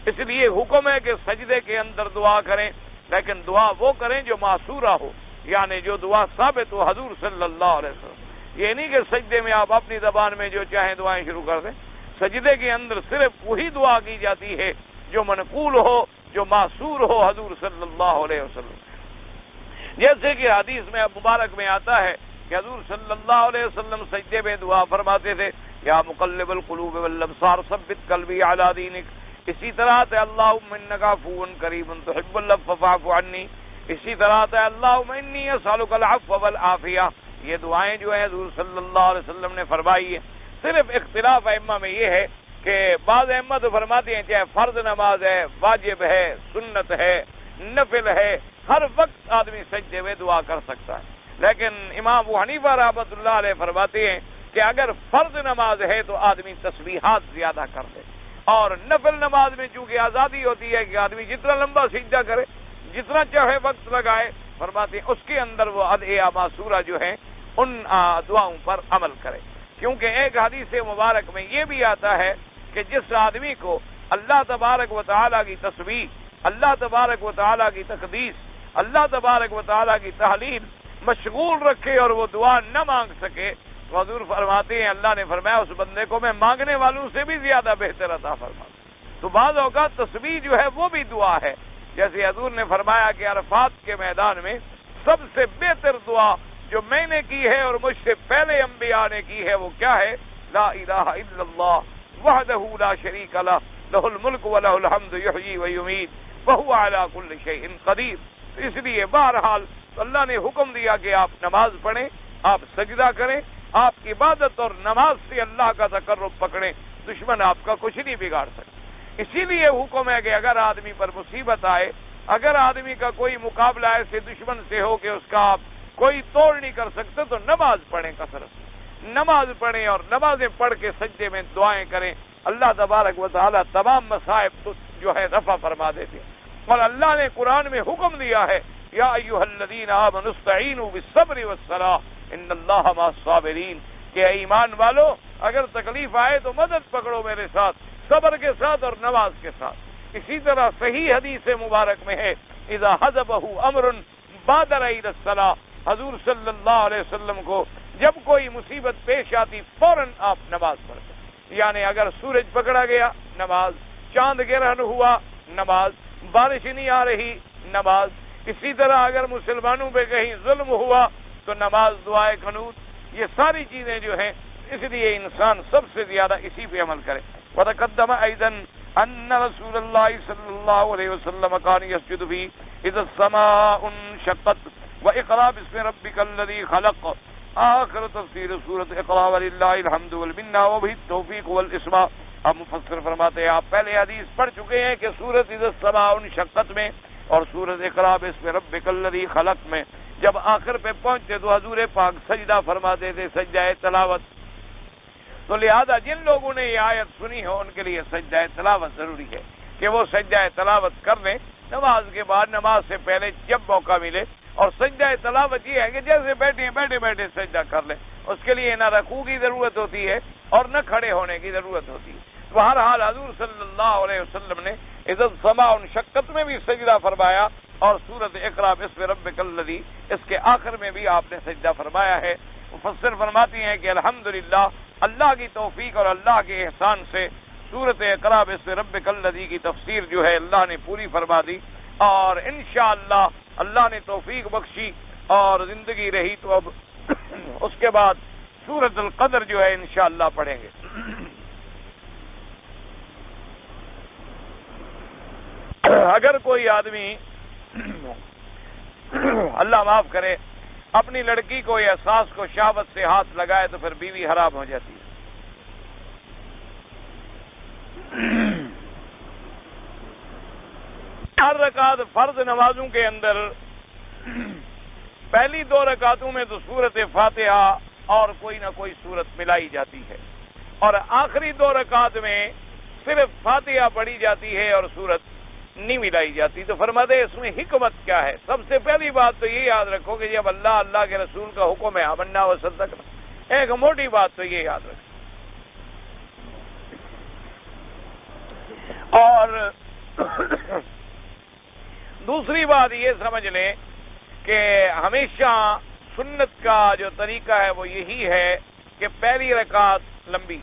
اس لیے حکم ہے کہ سجدے کے اندر دعا کریں، لیکن دعا وہ کریں جو معصورہ ہو، یعنی جو دعا ثابت ہو حضور صلی اللہ علیہ وسلم. یہ نہیں کہ سجدے میں آپ اپنی زبان میں جو چاہیں دعائیں شروع کر دیں. سجدے کے اندر صرف وہی دعا کی جاتی ہے جو منقول ہو، جو معصور ہو حضور صلی اللہ علیہ وسلم. جیسے کہ حدیث میں مبارک میں آتا ہے کہ حضور صلی اللہ علیہ وسلم سجدے میں دعا فرماتے تھے یا مقلب القلوب والابصار ثبت قلبی علی دینک. اسی طرح ہے اللہم انک عفو کریم تحب العفو فاعف عنی. اسی طرح ہے اللہم انی اسألک العفو والعافیہ. یہ دعائیں جو ہیں حضور صلی اللہ علیہ وسلم نے فرمائی ہے. صرف اختلاف ائمہ میں یہ ہے کہ بعض ائمہ تو فرماتے ہیں چاہے فرض نماز ہے، واجب ہے، سنت ہے، نفل ہے، ہر وقت آدمی سجدے میں دعا کر سکتا ہے. لیکن امام ابو حنیفہ رحمۃ اللہ علیہ فرماتے ہیں کہ اگر فرض نماز ہے تو آدمی تسبیحات زیادہ کر دے، اور نفل نماز میں چونکہ آزادی ہوتی ہے کہ آدمی جتنا لمبا سجدہ کرے، جتنا چاہے وقت لگائے، فرماتے ہیں اس کے اندر وہ ادعیہ معصورہ جو ہیں ان دعاؤں پر عمل کرے، کیونکہ ایک حدیث مبارک میں یہ بھی آتا ہے کہ جس آدمی کو اللہ تبارک و تعالیٰ کی تسبیح، اللہ تبارک و تعالیٰ کی تقدیس، اللہ تبارک و تعالیٰ کی تحلیل مشغول رکھے اور وہ دعا نہ مانگ سکے، تو حضور فرماتے ہیں اللہ نے فرمایا اس بندے کو میں مانگنے والوں سے بھی زیادہ بہتر عطا فرماتا ہوں۔ تو بعض اوقات تسبیح جو ہے وہ بھی دعا ہے، جیسے حضور نے فرمایا کہ عرفات کے میدان میں سب سے بہتر دعا جو میں نے کی ہے اور مجھ سے پہلے انبیاء نے کی ہے وہ کیا ہے؟ لا الہ الا اللہ وحدہ لا شریک لہ لہ الملک ولہ الحمد یحیی ویمیت وہو علی کل شیء قدیر۔ اس لیے بہرحال اللہ نے حکم دیا کہ آپ نماز پڑھیں، آپ سجدہ کریں، آپ عبادت اور نماز سے اللہ کا تقرب پکڑیں، دشمن آپ کا کچھ نہیں بگاڑ سکتا۔ اسی لیے حکم ہے کہ اگر آدمی پر مصیبت آئے، اگر آدمی کا کوئی مقابلہ ایسے دشمن سے ہو کہ اس کا آپ کوئی توڑ نہیں کر سکتے، تو نماز پڑھیں، کثرت نماز پڑھیں اور نمازیں پڑھ کے سجدے میں دعائیں کریں، اللہ تبارک و تعالی تمام مصائب جو ہے رفع فرما دیتے ہیں۔ اور اللہ نے قرآن میں حکم دیا ہے یا ایھا الذین آمنوا استعینوا بالصبر والصلاۃ ان اللہ مع الصابرین، کہ ایمان والو اگر تکلیف آئے تو مدد پکڑو میرے ساتھ، صبر کے ساتھ اور نماز کے ساتھ۔ اسی طرح صحیح حدیث مبارک میں ہے اذا حضبہ امر بادر الی الصلاۃ، حضور صلی اللہ علیہ وسلم کو جب کوئی مصیبت پیش آتی فوراً آپ نماز پڑھتے، یعنی اگر سورج پکڑا گیا نماز، چاند گرہن ہوا نماز، بارش نہیں آ رہی نماز، اسی طرح اگر مسلمانوں پہ کہیں ظلم ہوا تو نماز، دعائے قنوت، یہ ساری چیزیں جو ہیں اس لیے انسان سب سے زیادہ اسی پہ عمل کرے۔ وتقدم ايضا ان رسول اللہ صلی اللہ علیہ وسلم كان يسجد في اذا السماء انشقت واقرا باسم ربك الذي خلق، آخر تفسیر سورۃ اقرا وللہ الحمد والمنہ وبہ التوفیق والاسماء۔ اب مفسر فرماتے ہیں آپ پہلے حدیث پڑھ چکے ہیں کہ سورۃ اذا السماء انشقت میں اور سورۃ اقرا باسم ربک الذی خلق میں جب آخر پہ پہنچتے تو حضور پاک سجدہ فرماتے تھے، سجدہ تلاوت۔ تو لہذا جن لوگوں نے یہ آیت سنی ہو ان کے لیے سجدہ تلاوت ضروری ہے کہ وہ سجدہ تلاوت کر لیں نماز کے بعد، نماز سے پہلے جب موقع ملے۔ اور سجدہ تلاوت یہ ہے کہ جیسے بیٹھے بیٹھے سجدہ کر لیں، اس کے لیے نہ رکوع کی ضرورت ہوتی ہے اور نہ کھڑے ہونے کی ضرورت ہوتی ہے۔ بہرحال حضور صلی اللہ علیہ وسلم نے اذا السماء انشقت میں بھی سجدہ فرمایا اور سورۃ اقرا باسم ربک الذی اس کے آخر میں بھی آپ نے سجدہ فرمایا ہے۔ مفسر فرماتی ہیں کہ الحمدللہ اللہ کی توفیق اور اللہ کے احسان سے سورۃ اقرا باسم ربک الذی کی تفسیر جو ہے اللہ نے پوری فرما دی، اور انشاءاللہ اللہ نے توفیق بخشی اور زندگی رہی تو اب اس کے بعد سورۃ القدر جو ہے انشاءاللہ پڑھیں گے۔ اگر کوئی آدمی اللہ معاف کرے اپنی لڑکی کو یا ساس کو شہوت سے ہاتھ لگائے تو پھر بیوی حرام ہو جاتی ہے۔ ہر رکعت فرض نمازوں کے اندر پہلی 2 رکعتوں میں تو سورۃ فاتحہ اور کوئی نہ کوئی سورت ملائی جاتی ہے، اور آخری 2 رکعت میں صرف فاتحہ پڑھی جاتی ہے اور سورت نہیں ملائی جاتی۔ تو فرماتے اس میں حکمت کیا ہے؟ سب سے پہلی بات تو یہ یاد رکھو کہ جب اللہ کے رسول کا حکم ہے آمنا و صدقنا، ایک موٹی بات تو یہ یاد رکھو۔ اور دوسری بات یہ سمجھ لیں کہ ہمیشہ سنت کا جو طریقہ ہے وہ یہی ہے کہ پہلی رکعت لمبی،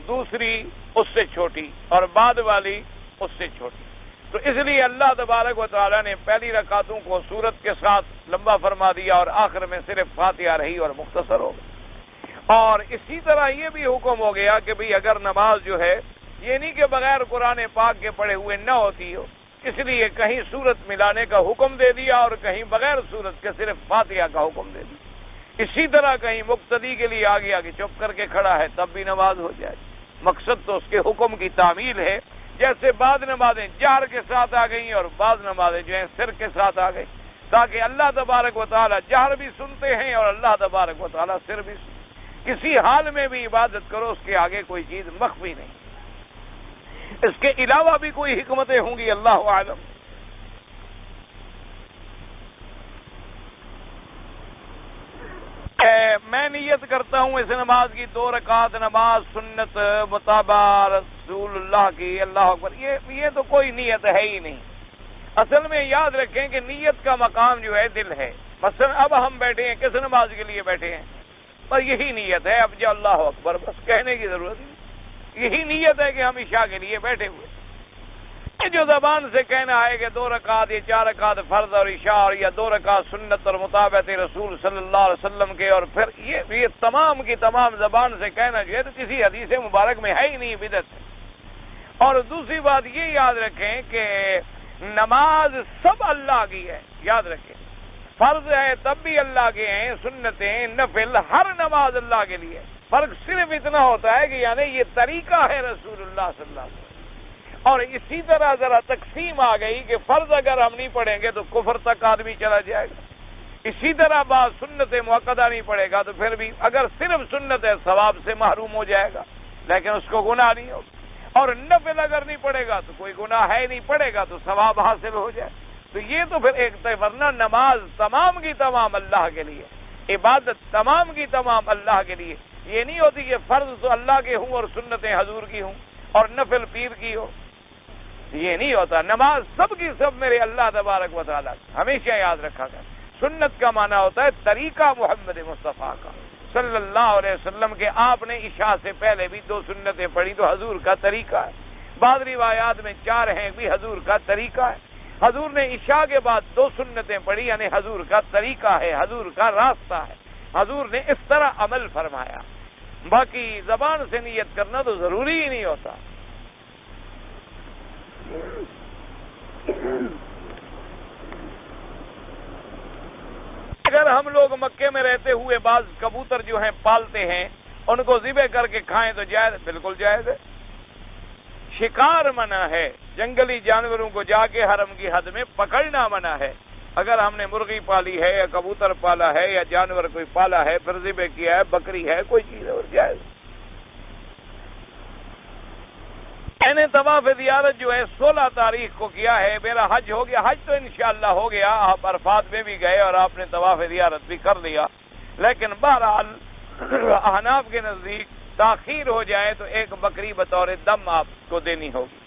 دوسری اس سے چھوٹی اور بعد والی اس سے چھوٹی۔ تو اس لیے اللہ تبارک و تعالیٰ نے پہلی رکعتوں کو سورت کے ساتھ لمبا فرما دیا اور آخر میں صرف فاتحہ رہی اور مختصر ہو گئی۔ اور اسی طرح یہ بھی حکم ہو گیا کہ بھئی اگر نماز جو ہے یہ نہیں کہ بغیر قرآن پاک کے پڑھے ہوئے نہ ہوتی ہو، اس لیے کہیں سورت ملانے کا حکم دے دیا اور کہیں بغیر سورت کے صرف فاتحہ کا حکم دے دیا۔ اسی طرح کہیں مقتدی کے لیے آگے چپ کر کے کھڑا ہے تب بھی نماز ہو جائے۔ مقصد تو اس کے حکم کی تعمیل ہے، جیسے بعض نمازیں جہر کے ساتھ آ گئیں اور بعض نمازیں جو ہیں سر کے ساتھ آ گئی، تاکہ اللہ تبارک و تعالیٰ جہر بھی سنتے ہیں اور اللہ تبارک و تعالیٰ سر بھی سنتے۔ کسی حال میں بھی عبادت کرو، اس کے آگے کوئی چیز مخفی نہیں۔ اس کے علاوہ بھی کوئی حکمتیں ہوں گی، اللہ عالم۔ میں نیت کرتا ہوں اس نماز کی 2 رکعت نماز سنت مطابع رسول اللہ کی، اللہ اکبر، یہ تو کوئی نیت ہے ہی نہیں۔ اصل میں یاد رکھیں کہ نیت کا مقام جو ہے دل ہے۔ مثلا اب ہم بیٹھے ہیں، کس نماز کے لیے بیٹھے ہیں؟ بس یہی نیت ہے، اب جو اللہ اکبر بس کہنے کی ضرورت نہیں، یہی نیت ہے کہ ہم عشاء کے لیے بیٹھے ہوئے۔ یہ جو زبان سے کہنا ہے کہ 2 رکعت یا 4 رکعت فرض اور عشاء اور یا 2 رکعت سنت اور مطابقت رسول صلی اللہ علیہ وسلم کے، اور پھر یہ تمام کی تمام زبان سے کہنا جو ہے تو کسی حدیث مبارک میں ہے ہی نہیں، بدعت ہے۔ اور دوسری بات یہ یاد رکھیں کہ نماز سب اللہ کی ہے، یاد رکھیں، فرض ہے تب بھی اللہ کے ہیں، سنتیں نفل ہر نماز اللہ کے لیے۔ فرق صرف اتنا ہوتا ہے کہ یعنی یہ طریقہ ہے رسول اللہ صلی اللہ علیہ وسلم۔ اور اسی طرح ذرا تقسیم آ گئی کہ فرض اگر ہم نہیں پڑھیں گے تو کفر تک آدمی چلا جائے گا، اسی طرح بعض سنت مؤکدہ نہیں پڑھے گا تو پھر بھی اگر صرف سنت ہے ثواب سے محروم ہو جائے گا، لیکن اس کو گناہ نہیں ہوگا، اور نفل اگر نہیں پڑھے گا تو کوئی گناہ ہے نہیں، پڑھے گا تو ثواب حاصل ہو جائے۔ تو یہ تو پھر ایک ورنہ نماز تمام کی تمام اللہ کے لیے، عبادت تمام کی تمام اللہ کے لیے، یہ نہیں ہوتی کہ فرض تو اللہ کے ہوں اور سنتیں حضور کی ہوں اور نفل پیر کی ہو، یہ نہیں ہوتا۔ نماز سب کی سب میرے اللہ تبارک و تعالیٰ، ہمیشہ یاد رکھا کر۔ سنت کا معنی ہوتا ہے طریقہ محمد مصطفیٰ کا صلی اللہ علیہ وسلم کے، آپ نے عشاء سے پہلے بھی 2 سنتیں پڑھی تو حضور کا طریقہ ہے، بعض روایات میں 4 ہیں بھی حضور کا طریقہ ہے۔ حضور نے عشاء کے بعد 2 سنتیں پڑھی، یعنی حضور کا طریقہ ہے، حضور کا راستہ ہے، حضور نے اس طرح عمل فرمایا۔ باقی زبان سے نیت کرنا تو ضروری ہی نہیں ہوتا۔ اگر ہم لوگ مکے میں رہتے ہوئے بعض کبوتر جو ہیں پالتے ہیں، ان کو ذبح کر کے کھائیں تو جائز؟ بالکل جائز ہے۔ شکار منع ہے، جنگلی جانوروں کو جا کے حرم کی حد میں پکڑنا منع ہے۔ اگر ہم نے مرغی پالی ہے یا کبوتر پالا ہے یا جانور کوئی پالا ہے پھر ذبح کیا ہے، بکری ہے، کوئی چیز ہے، جائز۔ میں نے طواف زیارت جو ہے 16 تاریخ کو کیا ہے، میرا حج ہو گیا، حج تو انشاءاللہ ہو گیا، آپ عرفات میں بھی گئے اور آپ نے طواف زیارت بھی کر لیا، لیکن بہرحال احناف کے نزدیک تاخیر ہو جائے تو ایک بکری بطور دم آپ کو دینی ہوگی۔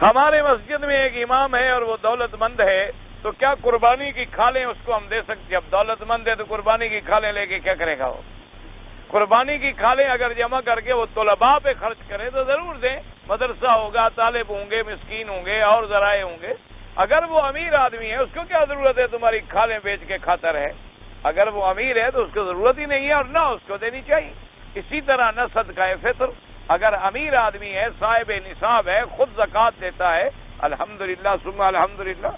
ہمارے مسجد میں ایک امام ہے اور وہ دولت مند ہے، تو کیا قربانی کی کھالیں اس کو ہم دے سکتے؟ جب دولت مند ہے تو قربانی کی کھالیں لے کے کیا کرے گا وہ؟ قربانی کی کھالیں اگر جمع کر کے وہ طلباء پہ خرچ کرے تو ضرور دیں، مدرسہ ہوگا، طالب ہوں گے، مسکین ہوں گے اور ذرائع ہوں گے۔ اگر وہ امیر آدمی ہے اس کو کیا ضرورت ہے تمہاری کھالیں بیچ کے کھاتا رہے؟ اگر وہ امیر ہے تو اس کو ضرورت ہی نہیں ہے اور نہ اس کو دینی چاہیے۔ اسی طرح نہ صدقہ فطر، اگر امیر آدمی ہے، صاحب نصاب ہے، خود زکوٰۃ دیتا ہے، الحمدللہ ثم الحمدللہ،